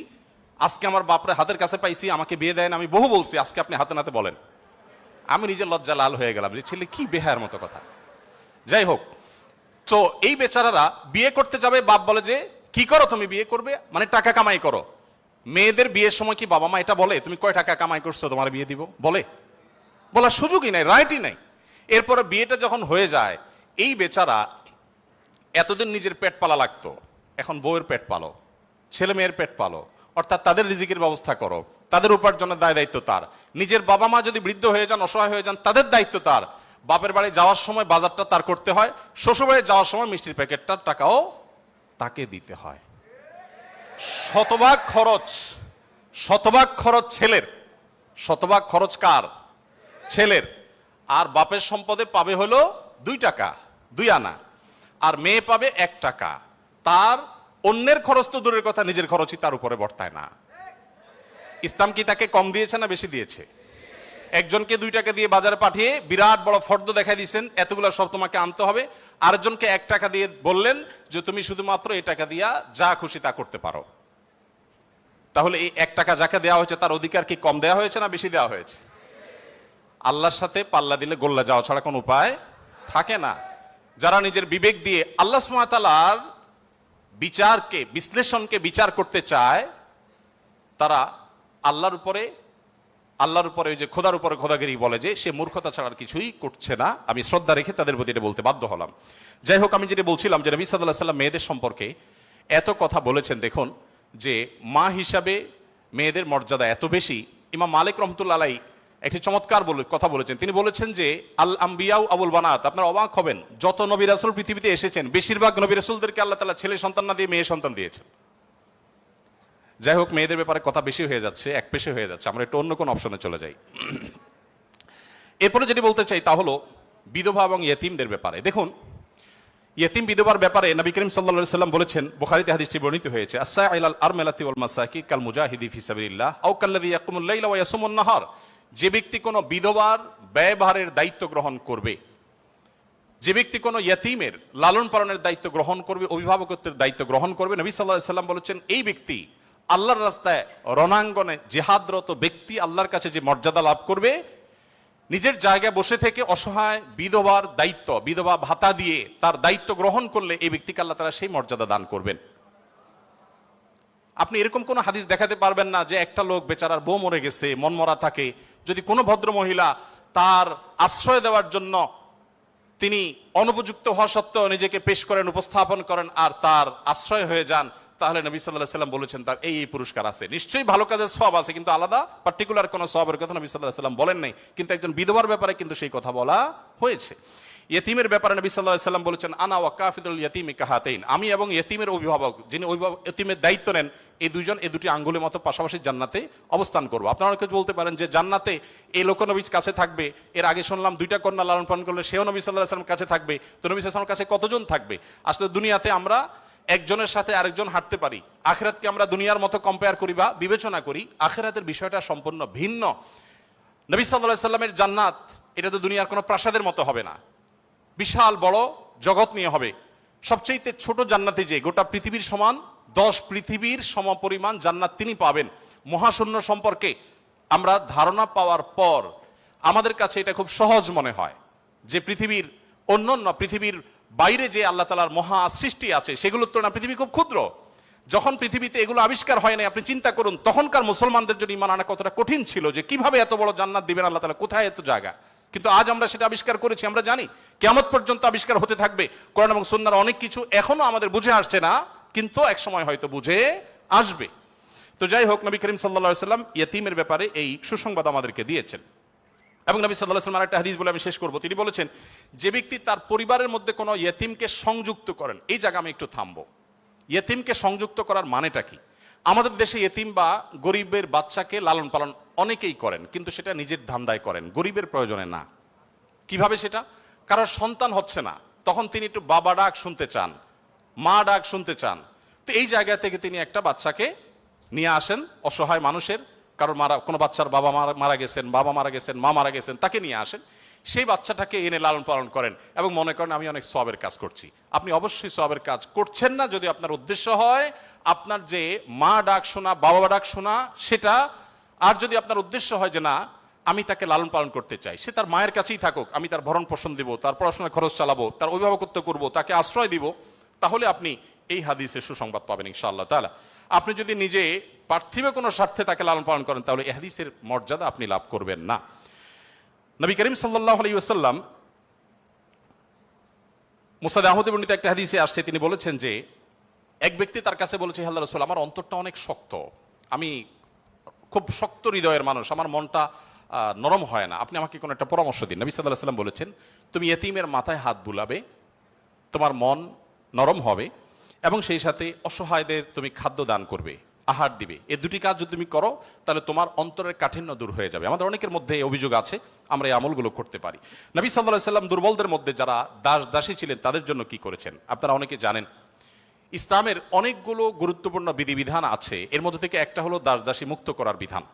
আজকে আমার বাপরে হাতের কাছে পাইছি, আমাকে বিয়ে দেন, আমি বহু বলছি, আজকে আপনি হাতে নাতে বলেন। আমি নিজের লজ্জা লাল হয়ে গেলাম যে ছেলে কি বেহায়ার মতো কথা। যাই হোক, তো এই বেচারারা বিয়ে করতে যাবে, বাপ বলে যে কি করো তুমি, বিয়ে করবে মানে টাকা কামাই করো। মেয়েদের বিয়ের সময় কি বাবা মা এটা বলে তুমি কয় টাকা কামাই করছো তোমার বিয়ে দিব? বলার সুযোগই নাই, রাইটই নাই। এরপরে বিয়েটা যখন হয়ে যায়, এই বেচারা এতদিন নিজের পেট পালা লাগতো, এখন বউয়ের পেট পালো, ছেলে মেয়ের পেট পালো, অর্থাৎ তাদের রিজিকের ব্যবস্থা করো, তাদের উপার্জনের দায় দায়িত্ব তার। নিজের বাবা মা যদি বৃদ্ধ হয়ে যান, অসহায় হয়ে যান, তাদের দায়িত্ব তার। বাপের বাড়ি যাওয়ার সময় বাজারটা তার করতে হয়, শ্বশুর বাড়ি যাওয়ার সময় মিষ্টির প্যাকেটটার টাকাও তাকে দিতে হয়। শতভাগ খরচ ছেলের, শতভাগ খরচ কার? ছেলের। আর বাপের সম্পদে পাবে হলো 2 টাকা, 2 আনা, আর মেয়ে পাবে 1 টাকা। তার অন্যের খরচ তো দূরের কথা, নিজের খরচই তার উপরে বর্তায় না। ইসলাম কি তাকে কম দিয়েছে না বেশি দিয়েছে? একজনকে 2 টাকা দিয়ে বাজারে পাঠিয়ে বিরাট বড় ফর্দ দেখাই দিয়েছেন, এতগুলো সব তোমাকে আনতে হবে। আরেকজনকে 1 টাকা দিয়ে বললেন যে তুমি শুধুমাত্র এই টাকা দিয়া যা খুশি তা করতে পারো। তাহলে এই 1 টাকা যাকে দেওয়া হয়েছে তার অধিকার কি কম দেওয়া হয়েছে না বেশি দেওয়া হয়েছে? আল্লাহর সাথে পাল্লা দিলে গোল্লা যাওয়া ছাড়া কোনো উপায় থাকে না। যারা নিজের বিবেক দিয়ে আল্লাহ সুবহানাহু ওয়া তাআলার বিচারকে, বিশ্লেষণকে বিচার করতে চায়, তারা আল্লাহর উপরে ওই যে খোদার উপরে খোদাগিরি বলে, যে সে মূর্খতা ছাড়া আর কিছুই করছে না। আমি শ্রদ্ধা রেখে তাদের প্রতি এটা বলতে বাধ্য হলাম। যাই হোক, আমি যেটা বলছিলাম যে নবী সাল্লাল্লাহু আলাইহি ওয়াসাল্লাম মেয়েদের সম্পর্কে এত কথা বলেছেন। দেখুন যে মা হিসাবে মেয়েদের মর্যাদা এত বেশি। ইমাম মালিক রহমতুল্লাহ আলাইহি একটি চমৎকার কথা বলেছেন। তিনি বলেছেন যে আল আম্বিয়াউ আবুল বানাত। আপনারা অবাক হবেন, যত নবী রাসূল পৃথিবীতে এসেছেন বেশিরভাগ নবী রাসূলদেরকে আল্লাহ তাআলা ছেলে সন্তান না দিয়ে মেয়ে সন্তান দিয়েছেন। যাই হোক, মেয়েদের ব্যাপারে কথা বেশি হয়ে যাচ্ছে, এক পেশে হয়ে যাচ্ছে, আমরা একটু অন্য কোন অপশনে চলে যাই। এরপরে যেটি বলতে চাই তা হলো বিধবা এবং ইয়েতিমদের ব্যাপারে। দেখুন, ইয়েতিম বিধবার ব্যাপারে নবী করিম সাল্লাল্লাহু আলাইহি সাল্লাম বলেছেন, বুখারীতে হাদিসটি বর্ণিত হয়েছে, আস-সাইলাল আরমালাতি ওয়াল মাসাকি কাল মুজাহিদি ফি সাবিলিল্লাহ আও কাল্লাযী ইয়াকুমুল লাইলা ওয়া ইয়াসুমুন নাহার। যে ব্যক্তি কোনো বিধবার ব্যয়ভারের দায়িত্ব গ্রহণ করবে, যে ব্যক্তি কোনো ইয়েতিমের লালন পালনের দায়িত্ব গ্রহণ করবে, অভিভাবকত্বের দায়িত্ব গ্রহণ করবে, নবী সাল্লাল্লাহু আলাইহি সাল্লাম বলেছেন এই ব্যক্তি আল্লাহর রাস্তায় রণাঙ্গনে জিহাদরত ব্যক্তি আল্লাহর কাছে যে মর্যাদা লাভ করবে, নিজের জায়গায় বসে থেকে অসহায় বিধবার দায়িত্ব, বিধবা ভাতা দিয়ে তার দায়িত্ব গ্রহণ করলে এই ব্যক্তিকে আল্লাহ তাআলা সেই মর্যাদা দান করবেন। আপনি এরকম কোন হাদিস দেখাতে পারবেন না যে একটা লোক বেচারার বউ মরে গেছে, মন মরা থাকে, যদি কোনো ভদ্র মহিলা তার আশ্রয় দেওয়ার জন্য তিনি অনুপযুক্ত হওয়া সত্ত্বেও নিজেকে পেশ করেন, উপস্থাপন করেন আর তার আশ্রয় হয়ে যান, তাহলে নবী সাল্লাল্লাহু আলাইহি সাল্লাম বলেছেন তার এই পুরস্কার আছে। নিশ্চয়ই ভালো কাজের সওয়াব আছে, কিন্তু আলাদা পার্টিকুলার কোনো সওয়াবের কথা নবী সাল্লাল্লাহু আলাইহি সাল্লাম বলেন নাই। কিন্তু একজন বিধবার ব্যাপারে কিন্তু সেই কথা বলা হয়েছে। ইয়েতিমের ব্যাপারে নবী সাল্লাল্লাহু আলাইহি সাল্লাম বলেছেন, আনা ওয়া কাফিদুল ইয়াতিমি কাহাতাইন। আমি এবং ইয়েতিমের অভিভাবক, যিনি ইয়েতিমের দায়িত্ব নেন, এই দুইজন এই দুটি আঙ্গুলের মতো পাশাপাশি জান্নাতে অবস্থান করবো। আপনারা অনেকে বলতে পারেন যে জান্নাতে এই লোক নবীর কাছে থাকবে, এর আগে শুনলাম 2টা কন্যা লালন পালন করলে সেও নবী সাল্লাল্লাহু আলাইহি সাল্লামের কাছে থাকবে, তো নবী সাল্লাল্লাহু আলাইহি সাল্লামের কাছে কতজন থাকবে? আসলে দুনিয়াতে আমরা একজনের সাথে আরেকজন হাঁটতে পারি, আখিরাতকে আমরা দুনিয়ার মতো কম্পেয়ার করি বা বিবেচনা করি, আখিরাতের বিষয়টা সম্পূর্ণ ভিন্ন। নবী সাল্লাল্লাহু আলাইহি সাল্লামের জান্নাত এটা তো দুনিয়ার কোনো প্রাসাদের মতো হবে না, বিশাল বড় জগৎ নিয়ে হবে। সবচেয়ে ছোট জান্নাতে যে গোটা পৃথিবীর সমান 10 পৃথিবীর সমপরিমাণ জান্নাত তিনি পাবেন। মহাশূন্য সম্পর্কে আমরা ধারণা পাওয়ার পর আমাদের কাছে এটা খুব সহজ মনে হয় যে পৃথিবীর অন্যান্য পৃথিবীর বাইরে যে আল্লাহ তাআলার মহা সৃষ্টি আছে সেগুলোর তুলনায় পৃথিবী খুব ক্ষুদ্র। যখন পৃথিবীতে এগুলো আবিষ্কার হয় নাই, আপনি চিন্তা করুন তখনকার মুসলমানদের জন্য ঈমান আনা কতটা কঠিন ছিল, যে কিভাবে এত বড় জান্নাত দিবেন আল্লাহ তাআলা, কোথায় এত জায়গা। কিন্তু আজ আমরা সেটা আবিষ্কার করেছি, আমরা জানি কিয়ামত পর্যন্ত আবিষ্কার হতে থাকবে। কোরআন এবং সুন্নাহর অনেক কিছু এখনো আমাদের বুঝে আসছে না, কিন্তু এক সময় হয়তো বুঝে আসবে। তো যাই হোক, নবী করিম সাল্লাল্লাহু আলাইহি সাল্লাম ইয়েতিমের ব্যাপারে এই সুসংবাদ আমাদেরকে দিয়েছেন। এবং নবী সাল্লাল্লাহু আলাইহি সাল্লাম একটা হাদিস বলে আমি শেষ করব। তিনি বলেছেন, যে ব্যক্তি তার পরিবারের মধ্যে কোনো ইয়েতিমকে সংযুক্ত করেন, এই জায়গা আমি একটু থামবো। ইয়েতিমকে সংযুক্ত করার মানেটা কি? আমাদের দেশে ইয়েতিম বা গরিবের বাচ্চাকে লালন পালন অনেকেই করেন, কিন্তু সেটা নিজের ধান্দায় করেন, গরিবের প্রয়োজনে না। কিভাবে সেটা? কারোর সন্তান হচ্ছে না, তখন তিনি একটু বাবা ডাক শুনতে চান, মা ডাক শুনতে চান, তো এই জায়গা থেকে তিনি একটা বাচ্চাকে নিয়ে আসেন, অসহায় মানুষের, কারোর কোনো বাচ্চার বাবা মারা গেছেন, বাবা মারা গেছেন, মা মারা গেছেন, তাকে নিয়ে আসেন, সেই বাচ্চাটাকে এনে লালন পালন করেন এবং মনে করেন আমি অনেক সওয়াবের কাজ করছি। আপনি অবশ্যই সওয়াবের কাজ করছেন না যদি আপনার উদ্দেশ্য হয় আপনার যে মা ডাক শোনা, বাবা ডাক শোনা সেটা, আর যদি আপনার উদ্দেশ্য হয় যে না আমি তাকে লালন পালন করতে চাই, সে তার মায়ের কাছেই থাকুক, আমি তার ভরণ পোষণ দিব, তার পড়াশোনার খরচ চালাবো, তার অভিভাবকত্ব করব, তাকে আশ্রয় দিব, তাহলে আপনি এই হাদিসের সুসংবাদ পাবেন ইনশাআল্লাহ তাআলা। আপনি যদি নিজে পার্থিব কোনো স্বার্থে তাকে লালন পালন করেন তাহলে এই হাদিসের মর্যাদা আপনি লাভ করবেন না। নবী করিম সাল্লাল্লাহু আলাইহি ওয়াসাল্লাম মুসনাদ আহমদে বর্ণিত একটা হাদিসে আসছে, তিনি বলেছেন যে এক ব্যক্তি তার কাছে বলেছে, হে আল্লাহর রাসূল, আমার অন্তরটা অনেক শক্ত, আমি খুব শক্ত হৃদয়ের মানুষ, আমার মনটা নরম হয় না, আপনি আমাকে কোনো একটা পরামর্শ দিন। নবী সাল্লাল্লাহু আলাইহি ওয়াসাল্লাম বলেছেন, তুমি ইয়েতিমের মাথায় হাত বুলাবে, তোমার মন নরম হবে, এবং সেই সাথে অসহায়দের তুমি খাদ্য দান করবে, আহার দিবে। এই দুটি কাজ যদি তুমি করো তাহলে তোমার অন্তরের কাঠিন্য দূর হয়ে যাবে। আমাদের অনেকের মধ্যে এই অভিযোগ আছে, আমরা এই আমলগুলো করতে পারি। নবী সাল্লাল্লাহু আলাইহি ওয়াসাল্লাম দুর্বলদের মধ্যে যারা দাস দাসী ছিলেন তাদের জন্য কি করেছেন আপনারা অনেকে জানেন। ইসলামের অনেকগুলো গুরুত্বপূর্ণ বিধিবিধান আছে, এর মধ্যে থেকে একটা হলো দাস দাসী মুক্ত করার বিধান।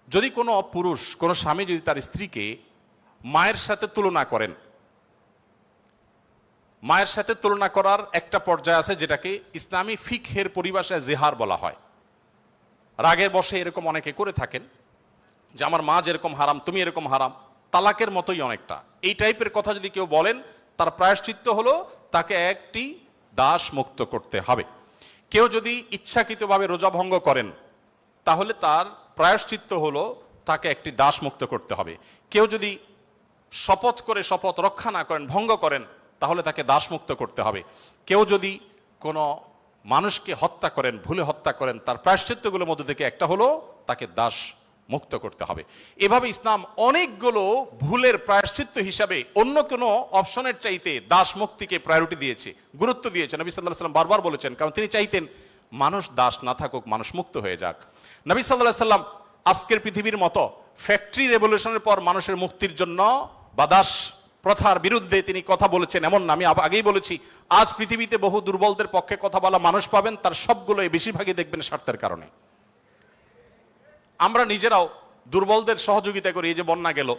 যদি কোনো পুরুষ, কোনো স্বামী যদি তার স্ত্রীকে মায়ের সাথে তুলনা করেন, মায়ের সাথে তুলনা করার একটা পর্যায়ে আছে যেটাকে ইসলামী ফিকহের পরিভাষায় জেহার বলা হয়। রাগের বশে এরকম অনেকে করে থাকেন যে আমার মা যেরকম হারাম তুমি এরকম হারাম, তালাকের মতোই অনেকটা এই টাইপের কথা যদি কেউ বলেন, তার প্রায়শ্চিত্ত হলো তাকে একটি দাস মুক্ত করতে হবে। কেউ যদি ইচ্ছাকৃতভাবে রোজা ভঙ্গ করেন, তাহলে তার প্রায়শ্চিত্ত হলো তাকে একটি দাস মুক্ত করতে হবে। কেউ যদি শপথ করে শপথ রক্ষা না করেন, ভঙ্গ করেন, তাহলে তাকে দাস মুক্ত করতে হবে। কেউ যদি কোনো মানুষকে হত্যা করেন, ভুলে হত্যা করেন, তার প্রায়শ্চিত্তগুলোর মধ্যে থেকে একটা হলো তাকে দাস মুক্ত করতে হবে। এভাবে ইসলাম অনেকগুলো ভুলের প্রায়শ্চিত্ত হিসাবে অন্য কোনো অপশনের চাইতে দাস মুক্তিকে প্রায়োরিটি দিয়েছে, গুরুত্ব দিয়েছে। নবী সাল্লাল্লাহু আলাইহি ওয়াসাল্লাম বারবার বলেছেন, কারণ তিনি চাইতেন মানুষ দাস না থাকুক, মানুষ মুক্ত হয়ে যাক। নবী সাল্লাল্লাহু আলাইহি ওয়াসাল্লাম আজকের পৃথিবীর মতো ফ্যাক্টরি রেভলিউশনের পর মানুষের মুক্তির জন্য বা দাস প্রথার বিরুদ্ধে তিনি কথা বলেছেন এমন না। আমি আগেই বলেছি, আজ পৃথিবীতে বহু দুর্বলদের পক্ষে কথা বলা মানুষ পাবেন, তার সবগুলোই বেশিরভাগই দেখবেন স্বার্থের কারণে। আমরা নিজেরাও দুর্বলদের সহযোগিতা করি। এই যে বন্যা গেল,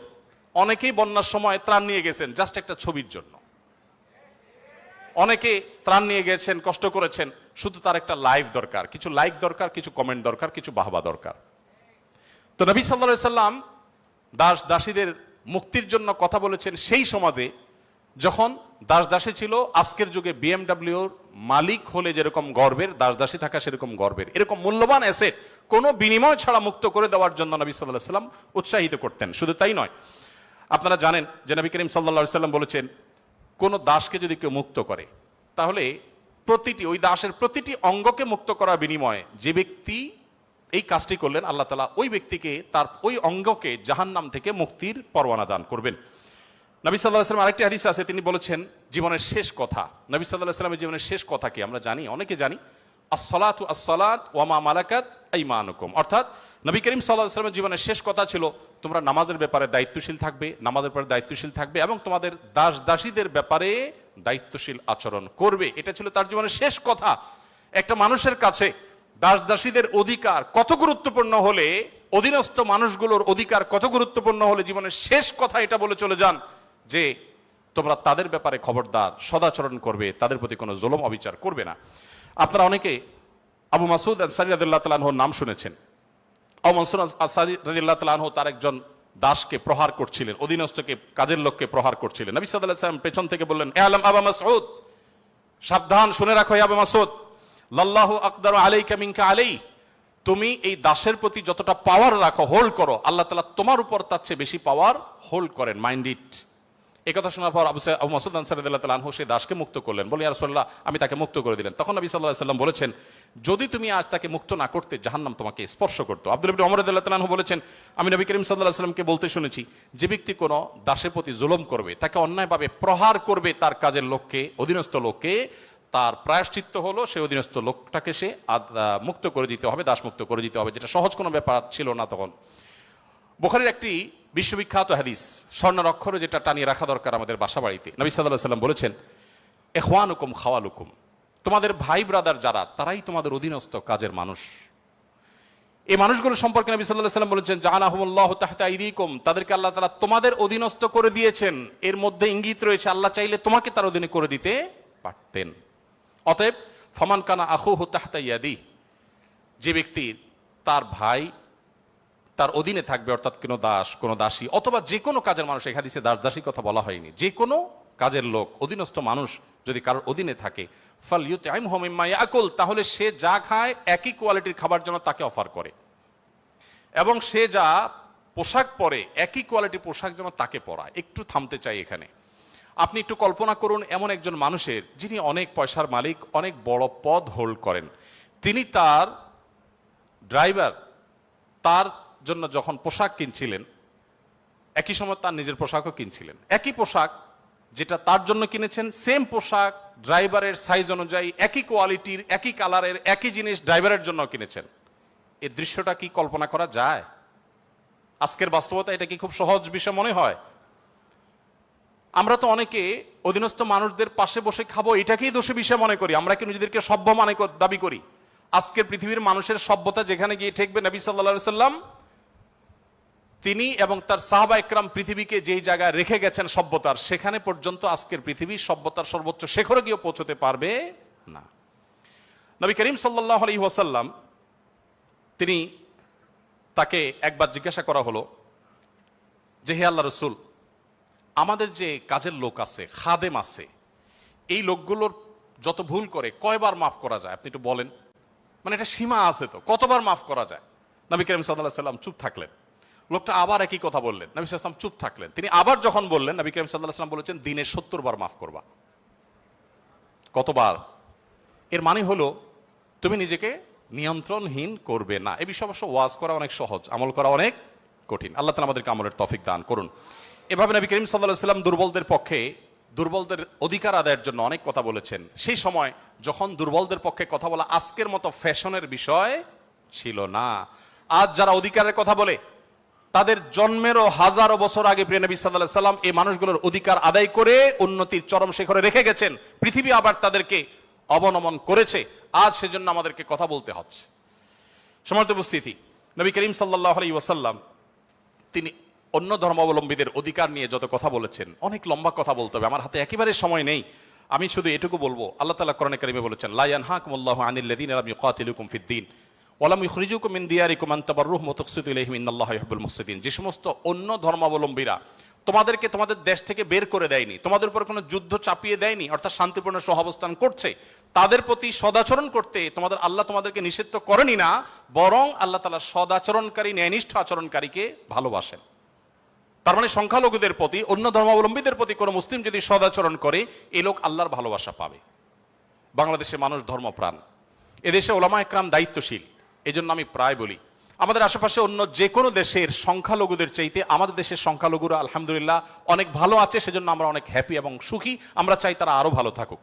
অনেকেই বন্যার সময় ত্রাণ নিয়ে গেছেন জাস্ট একটা ছবির জন্য, অনেকে ত্রাণ নিয়ে গেছেন, কষ্ট করেছেন, শুধু তার একটা লাইভ দরকার, কিছু লাইক দরকার, কিছু কমেন্ট দরকার, কিছু বাহবা দরকার। তো নবী সাল্লাল্লাহু আলাইহি ওয়াসাল্লাম দাস দাসীদের মুক্তির জন্য কথা বলেছেন সেই সমাজে যখন দাস দাসী ছিল আজকের যুগে বিএমডব্লিউর মালিক হলে যেরকম গর্বের, দাস দাসী থাকা সেরকম গর্বের। এরকম মূল্যবান অ্যাসেট কোনো বিনিময় ছাড়া মুক্ত করে দেওয়ার জন্য নবী সাল্লাল্লাহু আলাইহি ওয়াসাল্লাম উৎসাহিত করতেন। শুধু তাই নয়, আপনারা জানেন যে নবী করিম সাল্লাল্লাহু আলাইহি ওয়াসাল্লাম বলেছেন, কোন দাসকে যদি কেউ মুক্ত করে, তাহলে ওই দাসের প্রতিটি অঙ্গকে মুক্ত করার বিনিময়ে যে ব্যক্তি এই কাজটি করলেন, আল্লাহ তাআলা ওই ব্যক্তিকে তার ওই অঙ্গকে জাহান্নাম থেকে মুক্তির পরোয়ানা দান করবেন। নবী সাল্লাল্লাহু আলাইহি ওয়াসাল্লাম আরেকটি হাদিস আছে, তিনি বলেছেন জীবনের শেষ কথা। নবী সাল্লাল্লাহু আলাইহি ওয়াসাল্লামের জীবনের শেষ কথা কি আমরা জানি, অনেকে জানি, আসসালাতু আসসালাত ওয়া মা মালাকাত আইমানুকুম। অর্থাৎ নবী করিম সাল্লাল্লাহু আলাইহি ওয়াসাল্লামের জীবনের শেষ কথা ছিল, তোমরা নামাজের ব্যাপারে দায়িত্বশীল থাকবে, নামাজের ব্যাপারে দায়িত্বশীল থাকবে এবং তোমাদের দাস দাসীদের ব্যাপারে দায়িত্বশীল আচরণ করবে। এটা ছিল তার জীবনের শেষ কথা। একটা মানুষের কাছে দাস দাসীদের অধিকার কত গুরুত্বপূর্ণ হলে, অধীনস্থ মানুষগুলোর অধিকার কত গুরুত্বপূর্ণ হলে জীবনের শেষ কথা এটা বলে চলে যান যে তোমরা তাদের ব্যাপারে খবরদার, সদাচরণ করবে, তাদের প্রতি কোনো জুলুম অবিচার করবে না। আপনারা অনেকে আবু মাসউদ আনসারী রাদিয়াল্লাহু তাআলা আনহুর নাম শুনেছেন। আবু মাসউদ আনসারী রাদিয়াল্লাহু তাআলা আনহু তার একজন দাসকে প্রহার করছিলেন, অধীনস্থকে, কাজের লোককে প্রহার করছিলেন। নবী সাল্লাল্লাহু আলাইহি ওয়াসাল্লাম পেছন থেকে বললেন, আলাম আবু মাসউদ, সাবধান, শুনে রাখো আবু মাসউদ, লাল্লাহু আকদারু আলাইকা মিনকা আলাই, তুমি এই দাসের প্রতি যতটা পাওয়ার রাখো, হোল্ড করো, আল্লাহ তাআলা তোমার উপর তার চেয়ে বেশি পাওয়ার হোল্ড করেন, মাইন্ড ইট। এই কথা শোনার পর আবু মাসউদ আনসারী রাদিয়াল্লাহু তাআলা আনহু সেই দাসকে মুক্ত করলেন। বলে, ইয়া রাসূলুল্লাহ, আমি তাকে মুক্ত করে দিলেন। তখন নবী সাল্লাল্লাহু আলাইহি ওয়াসাল্লাম বলেছেন, যদি তুমি আজ তাকে মুক্ত না করতে, জাহান্নাম তোমাকে স্পর্শ করতো। আব্দুল্লাহ ইবনে ওমর রাদিয়াল্লাহু তাআলা আনহু বলেছেন, আমি নবী করিম সাল্লাল্লাহু আলাইহি ওয়াসাল্লামকে বলতে শুনেছি, যে ব্যক্তি কোনো দাসের প্রতি জুলুম করবে, তাকে অন্যায়ভাবে প্রহার করবে, তার কাজের লোককে, অধীনস্থ লোককে, তার প্রায়শ্চিত্ত হলো সেই অধীনস্থ লোকটাকে সে মুক্ত করে দিতে হবে, দাস মুক্ত করে দিতে হবে, যেটা সহজ কোনো ব্যাপার ছিল না তখন। বুখারীর একটি বিশ্ববিখ্যাত হাদিস, স্বর্ণের অক্ষরে যেটা টানিয়ে রাখা দরকার আমাদের বাসা বাড়িতে। নবী সাল্লাল্লাহু আলাইহি ওয়াসাল্লাম বলেছেন, ইখওয়ানুকুম খাওয়ালুকুম, তোমাদের ভাই ব্রাদার যারা, তারাই তোমাদের অধীনস্থ কাজের মানুষ। এই মানুষগুলো সম্পর্কে নবী সাল্লাল্লাহু আলাইহি ওয়াসাল্লাম বলেছেন, জাআলাহুমুল্লাহু তাহতা আইদিকুম, তাদেরকে আল্লাহ তাআলা তোমাদের অধীনস্থ করে দিয়েছেন। এর মধ্যে ইঙ্গিত রয়েছে আল্লাহ চাইলে তোমাকে তার অধীনে করে দিতে পারতেন। অতএব ফামান কানা আখুহু তাহতা ইয়াদি, যে ব্যক্তি তার ভাই তার অধীনে থাকবে, অর্থাৎ কোনো দাস, কোনো দাসী অথবা যে কোনো কাজের মানুষ, এই হাদিসে দাস দাসী কথা বলা হয়নি, যে কোনো কাজের লোক, অধীনস্থ মানুষ যদি কারোর অধীনে থাকে, ফালইউতইমহু মিম্মা ইয়াকুল, তাহলে সে যা খায় একই কোয়ালিটির খাবার যেন তাকে অফার করে, এবং সে যা পোশাক পরে একই কোয়ালিটির পোশাক যেন তাকে পরায়। একটু থামতে চাই এখানে। আপনি একটু কল্পনা করুন, এমন একজন মানুষের, যিনি অনেক পয়সার মালিক, অনেক বড় পদ হোল্ড করেন, তিনি তার ড্রাইভার, তার জন্য যখন পোশাক কিনছিলেন, একই সময় তার নিজের পোশাকও কিনছিলেন। একই পোশাক যেটা তার জন্য কিনেছেন, সেম পোশাক ড্রাইভারের সাইজ অনুযায়ী, একই কোয়ালিটির, একই কালারের, একই জিনিস ড্রাইভারের জন্য কিনেছেন। এই দৃশ্যটা কি কল্পনা করা যায়? আজকের বাস্তবতা এটা কি খুব সহজ বিষয় মনে হয়? আমরা তো অনেকে অধীনস্থ মানুষদের পাশে বসে খাবো এটাকেই দোষে বিষয় মনে করি। আমরা কি নিজেদেরকে সভ্য দাবি করি? আজকের পৃথিবীর মানুষের সভ্যতা যেখানে গিয়ে ঠেকবে, নবী সাল্লাল্লাহু আলাইহি সাল্লাম তিনি এবং তার সাহাবা একরাম পৃথিবীকে যেই জায়গায় রেখে গেছেন সভ্যতার, সেখানে পর্যন্ত আজকের পৃথিবী সভ্যতার সর্বোচ্চ শিখরে গিয়ে পৌঁছতে পারবে না। নবী করিম সাল্লাল্লাহু আলাইহি ওয়াসাল্লাম তিনি তাকে একবার জিজ্ঞাসা করা হলো যে হে আল্লাহ রাসূল, আমাদের যে কাজের লোক আছে, খাদেম আছে, এই লোকগুলোর যত ভুল করে কয়বার মাফ করা যায় আপনি একটু বলেন? মানে এটা সীমা আছে তো, কতবার মাফ করা যায়? নবী করিম সাল্লাল্লাহু আলাইহি সাল্লাম চুপ থাকলেন। লোকটা আবার একই কথা বললেন, নবী সাল্লাল্লাহু আলাইহি ওয়াসাল্লাম চুপ থাকলেন। তিনি আবার যখন বললেন, নবী করিম সাল্লাল্লাহু আলাইহি ওয়াসাল্লাম বলেছেন দিনে 70 বার মাফ করবা। কতবার? এর মানে হলো তুমি নিজেকে নিয়ন্ত্রণহীন করবে না। এই বিষয়ে অবশ্য ওয়াজ করা অনেক সহজ, আমল করা অনেক কঠিন। আল্লাহ তাআলা আমাদেরকে আমলের তৌফিক দান করুন। এভাবে নবী করিম সাল্লাল্লাহু আলাইহি ওয়াসাল্লাম দুর্বলদের পক্ষে, দুর্বলদের অধিকার আদায়ের জন্য অনেক কথা বলেছেন। সেই সময় যখন দুর্বলদের পক্ষে কথা বলা আজকের মতো ফ্যাশনের বিষয় ছিল না। আজ যারা অধিকারের কথা বলে তাদের জন্মেরও হাজারো বছর আগে প্রিয় নবী সাল্লাল্লাহু আলাইহি ওয়াসাল্লাম এই মানুষগুলোর অধিকার আদায় করে উন্নতির চরম শিখরে রেখে গেছেন। পৃথিবী আবার তাদেরকে অবনমন করেছে। আজ সেজন্য আমাদেরকে কথা বলতে হচ্ছে। সম্মানিত উপস্থিতি, নবী করিম সাল্লাল্লাহু আলাইহি ওয়াসাল্লাম তিনি অন্য ধর্মাবলম্বীদের অধিকার নিয়ে যত কথা বলেছেন, অনেক লম্বা কথা বলতে হবে, আমার হাতে একেবারে সময় নেই। আমি শুধু এটুকু বলবো, আল্লাহ তাআলা কোরআনে কারিমে বলেছেন লা ইয়ানহাকুমুল্লাহু আনিল লাযিনা লাম ইউকাতিলুকুম ফিদ-দীন ওয়া লাম ইখরিজুকুম মিন দিয়ারিকুম আন তাবাররুহুম ওয়া তুকসিতু ইলাইহিম ইন্নাল্লাহা ইউহিব্বুল মুহসিনিন। যে সমস্ত অন্য ধর্মাবলম্বীরা তোমাদেরকে তোমাদের দেশ থেকে বের করে দেয়নি, তোমাদের উপর কোনো যুদ্ধ চাপিয়ে দেয়নি, অর্থাৎ শান্তিপূর্ণ সহাবস্থান করছে, তাদের প্রতি সদাচরণ করতে তোমাদের আল্লাহ তোমাদেরকে নিষিদ্ধ করেনি না, বরং আল্লাহ তাআলা সদাচরণকারী, ন্যায়নিষ্ঠ আচরণকারীকে ভালোবাসেন। তার মানে সংখ্যালঘুদের প্রতি, অন্য ধর্মাবলম্বীদের প্রতি কোনো মুসলিম যদি সদাচরণ করে, এই লোক আল্লাহর ভালোবাসা পাবে। বাংলাদেশে মানুষ ধর্মপ্রাণ, এদেশে ওলামা একরাম দায়িত্বশীল। এই জন্য আমি প্রায় বলি, আমাদের আশেপাশে অন্য যে কোনো দেশের সংখ্যালঘুদের চাইতে আমাদের দেশের সংখ্যালঘুরা আলহামদুলিল্লাহ অনেক ভালো আছে। সেজন্য আমরা অনেক হ্যাপি এবং সুখী। আমরা চাই তারা আরো ভালো থাকুক।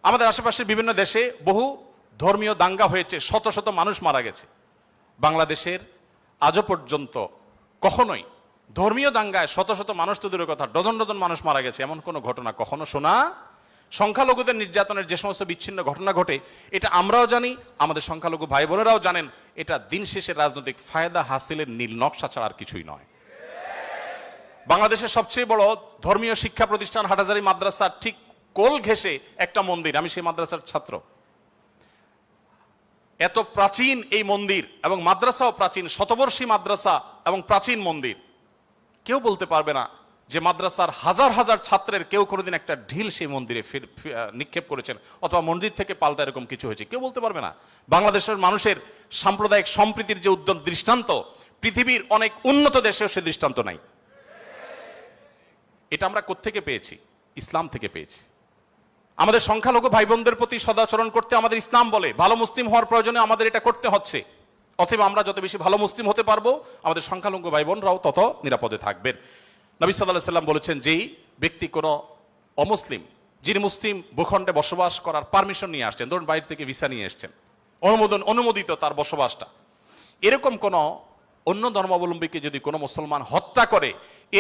আমাদের আশেপাশে বিভিন্ন দেশে বহু ধর্মীয় দাঙ্গা হয়েছে, শত শত মানুষ মারা গেছে। বাংলাদেশের আজও পর্যন্ত কখনোই ধর্মীয় দাঙ্গায় শত শত মানুষ তো দূরের কথা, ডজন ডজন মানুষ মারা গেছে, এমন কোনো ঘটনা কখনো শোনা। সংখ্যালঘুদের নির্যাতনের যে সমস্ত বিচ্ছিন্ন ঘটনা ঘটে, এটা আমরাও জানি, আমাদের সংখ্যালঘু ভাই বোনেরাও জানেন। এটা দিন শেষে রাজনৈতিক ফায়দা হাসিলের নীল নকশা ছাড়া আর কিছুই নয়। বাংলাদেশের সবচেয়ে বড় ধর্মীয় শিক্ষা প্রতিষ্ঠান হাটহাজারী মাদ্রাসার ঠিক কোল ঘেঁষে একটা মন্দির, আমি সেই মাদ্রাসার ছাত্র। এত প্রাচীন এই মন্দির এবং মাদ্রাসাও প্রাচীন, শতবর্ষী মাদ্রাসা এবং প্রাচীন মন্দির। কেউ বলতে পারবে না যে মাদ্রাসার হাজার হাজার ছাত্রের কেউ কোনোদিন একটা ঢিল সেই মন্দিরে নিক্ষেপ করেছেন অথবা মন্দির থেকে পাল্টা এরকম কিছু হয়েছে, কেউ বলতে পারবে না। বাংলাদেশের মানুষের সাম্প্রদায়িক সম্প্রীতির যে উদ্যম দৃষ্টান্ত, পৃথিবীর অনেক উন্নত দেশেও সে দৃষ্টান্ত নাই। এটা আমরা কোত্থেকে পেয়েছি? ইসলাম থেকে পেয়েছি। আমাদের সংখ্যালঘু ভাই বোনদের প্রতি সদাচরণ করতে আমাদের ইসলাম বলে, ভালো মুসলিম হওয়ার প্রয়োজনে আমাদের এটা করতে হচ্ছে। অতএব আমরা যত বেশি ভালো মুসলিম হতে পারবো, আমাদের সংখ্যালঘু ভাই বোনরাও তত নিরাপদে থাকবেন। নবী সাল্লাল্লাহু আলাইহি সাল্লাম বলেছেন, যেই ব্যক্তি কোনো অমুসলিম, যিনি মুসলিম ভূখণ্ডে বসবাস করার পারমিশন নিয়ে আসছেন, ধরুন বাইরে থেকে ভিসা নিয়ে এসছেন, অনুমোদিত তার বসবাসটা, এরকম কোন অন্য ধর্মাবলম্বীকে যদি কোনো মুসলমান হত্যা করে,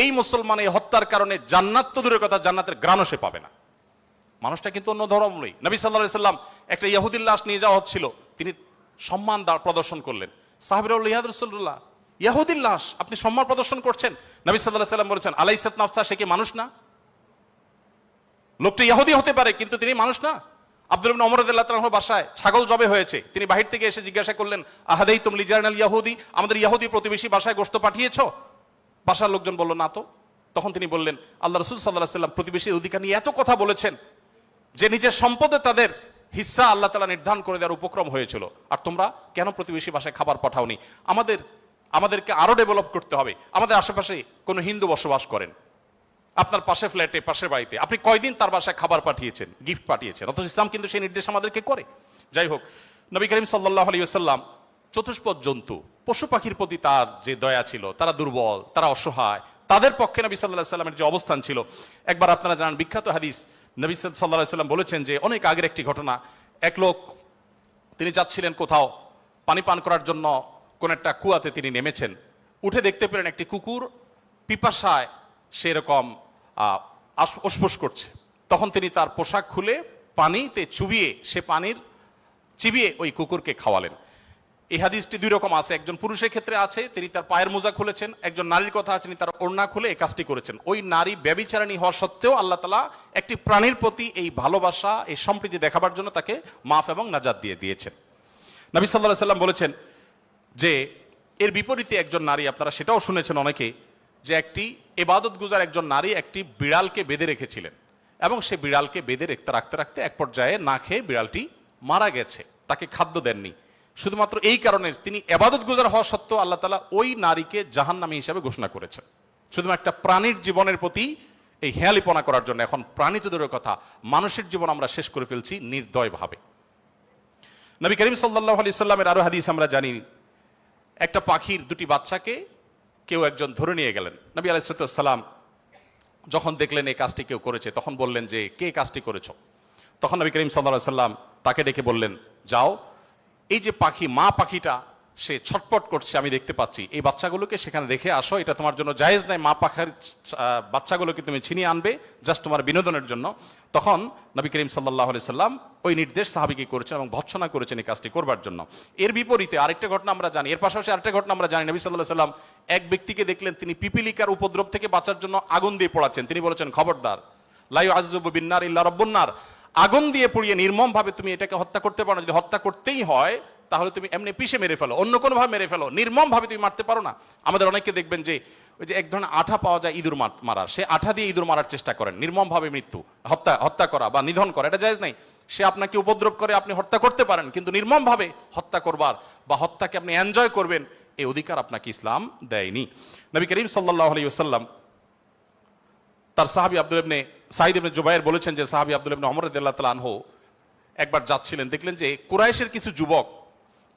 এই মুসলমান এই হত্যার কারণে জান্নাত তো দূরের কথা, জান্নাতের ঘ্রাণও সে পাবে না। মানুষটা কিন্তু অন্য ধর্মাবলম্বী। নবী সাল্লাল্লাহু আলাইহি সাল্লাম একটা ইহুদির লাশ নিয়ে যাওয়া হচ্ছিল, তিনি সম্মান প্রদর্শন করলেন। সাহাবীরা বললেন, ইয়া রাসূলুল্লাহ, ইহুদির লাশ আপনি সম্মান প্রদর্শন করছেন? নবী সাল্লাল্লাহু আলাইহি সাল্লাম বলেছেন, আলাইসাত নাফসা, সে কি মানুষ না? লোকটা ইহুদি হতে পারে কিন্তু তিনি মানুষ না। আব্দুল ইবনে ওমর রাদিয়াল্লাহু তাআলার বাসায় ছাগল জবে হয়েছে, তিনি বাহির থেকে এসে জিজ্ঞাসা করলেন, আহাদাইতুম লিজারনাল ইয়াহুদি, আমাদের ইহুদি প্রতিবেশী বাসায় গোশত পাঠিয়েছো? বাসার লোকজন বলল না তো। তখন তিনি বললেন, আল্লাহ রাসূল সাল্লাল্লাহু আলাইহি সাল্লাম প্রতিবেশীর অধিকার নিয়ে এত কথা বলেছেন যে নিজের সম্পদে তাদের হিস্সা আল্লাহ তাআলা নির্ধারণ করে দেওয়ার উপক্রম হয়েছিল, আর তোমরা কেন প্রতিবেশী বাসায় খাবার পাঠাওনি? আমাদেরকে আরো ডেভেলপ করতে হবে। আমাদের আশেপাশে কোনো হিন্দু বসবাস করেন, আপনার পাশে ফ্ল্যাটে, পাশের বাড়িতে, আপনি কয়দিন তার বাসায় খাবার পাঠিয়েছেন, গিফট পাঠিয়েছেন? অথচ ইসলাম কিন্তু সেই নির্দেশ আমাদেরকে করে। যাই হোক, নবী করিম সাল্লাল্লাহু আলাইহি ওয়াসাল্লাম চতুষ্পদ জন্তু, পশু পাখির প্রতি তার যে দয়া ছিল, তারা দুর্বল, তারা অসহায়, তাদের পক্ষে নবী সাল্লাল্লাহু আলাইহি ওয়াসাল্লামের যে অবস্থান ছিল, একবার আপনারা জানেন বিখ্যাত হাদিস, নবী সাল্লাল্লাহু আলাইহি ওয়াসাল্লাম বলেছেন যে অনেক আগের একটি ঘটনা, এক লোক তিনি যাচ্ছিলেন কোথাও পানি পান করার জন্য, কোন একটা কুয়াতে তিনি নেমেছেন, উঠে দেখতে পেলেন একটি কুকুর পিপাসায় সেরকম উসফুস করছে, তখন তিনি তার পোশাক খুলে পানিতে চুবিয়ে চিবিয়ে ওই কুকুরকে খাওয়ালেন। এই হাদিসটি দুই রকম আছে, একজন পুরুষের ক্ষেত্রে আছে তিনি তার পায়ের মোজা খুলেছেন, একজন নারীর কথা আছে তিনি তার ওড়না খুলে এই কাজটি করেছেন। ওই নারী ব্যভিচারিণী হওয়া সত্ত্বেও আল্লাহ তাআলা একটি প্রাণীর প্রতি এই ভালোবাসা, এই সম্প্রীতি দেখাবার জন্য তাকে মাফ এবং নাজাত দিয়ে দিয়েছেন। নবী সাল্লাল্লাহু আলাইহি সাল্লাম বলেছেন যে এর বিপরীতে একজন নারী, আপনারা সেটাও শুনেছেন অনেকে, যে একটি ইবাদত গুজার একজন নারী একটি বিড়ালকে বেঁধে রেখেছিলেন এবং সে বিড়ালকে বেঁধে রাখতে রাখতে এক পর্যায়ে না খেয়ে বিড়ালটি মারা গেছে, তাকে খাদ্য দেননি। শুধুমাত্র এই কারণে তিনি ইবাদত গুজার হওয়া সত্ত্বেও আল্লাহ তাআলা ওই নারীকে জাহান্নামী হিসেবে ঘোষণা করেছেন, শুধুমাত্র একটা প্রাণীর জীবনের প্রতি এই হেয়ালিপনা করার জন্য। এখন প্রাণী তো দূরের কথা, মানুষের জীবন আমরা শেষ করে ফেলছি নির্দয়ভাবে। নবী করিম সাল্লাল্লাহু আলাইহি সাল্লামের আরো হাদিস আমরা জানি, একটা পাখির দুটি বাচ্চাকে কেউ একজন ধরে নিয়ে গেলেন। নবী আলাইহিস সালাম যখন দেখলেন এই কাজটি কেউ করেছে, তখন বললেন যে কে কাজটি করেছ? তখন নবী করিম সাল্লাল্লাহু আলাইহি সাল্লাম তাকে ডেকে বললেন, যাও, এই যে পাখি, মা পাখিটা সে ছটপট করছে আমি দেখতে পাচ্ছি, এই বাচ্চাগুলোকে সেখানে রেখে আসো, এটা তোমার জন্য জায়েজ নাই, মা পাখির বাচ্চাগুলোকে তুমি ছিনিয়ে আনবে জাস্ট তোমার বিনোদনের জন্য। তখন নবী করিম সাল্লাল্লাহু আলাইহি সাল্লাম ওই নির্দেশ সাহাবীকে করেছেন এবং ভৎসনা করেছেন এই কাজটি করবার জন্য। এর বিপরীতে আরেকটা ঘটনা আমরা জানি, এর পাশাপাশি আরেকটা ঘটনা আমরা জানি, নবী সাল্লাল্লাহু আলাইহি সাল্লাম এক ব্যক্তিকে দেখলেন তিনি পিপিলিকার উপদ্রব থেকে বাঁচার জন্য আগুন দিয়ে পোড়াচ্ছেন। তিনি বলেছেন, খবরদার, লা ইউআযযিবু বিন-নার ইল্লা রাব্বুন নার, আগুন দিয়ে পুড়িয়ে নির্মম ভাবে তুমি এটাকে হত্যা করতে পারো না। যদি হত্যা করতেই হয় তাহলে তুমি এমনি পিষে মেরে ফেলো, অন্য কোনো ভাবে মেরে ফেলো, নির্মম ভাবে তুমি মারতে পারো না। আমাদের অনেকে দেখবেন যে ওই যে এক ধরনের আঠা পাওয়া যায় ইঁদুর মারার, সে আঠা দিয়ে ইঁদুর মারার চেষ্টা করেন, নির্মম ভাবে হত্যা করা বা নিধন করা, এটা জায়েজ নাই। সে আপনাকে উপদ্রব করে, আপনি হত্যা করতে পারেন, কিন্তু নির্মম ভাবে হত্যা করবার বা হত্যাকে আপনি এনজয় করবেন এই অধিকার আপনাকে ইসলাম দেয়নি। নবী করিম সাল্লাল্লাহু আলাইহি ওয়াসাল্লাম তার সাহাবী সাঈদ ইবনে জুবায়ের বলেছেন যে সাহাবী আব্দুল্লাহ ইবনে ওমর রাদিয়াল্লাহু তাআলা আনহু একবার যাচ্ছিলেন, দেখলেন যে কুরাইশের কিছু যুবক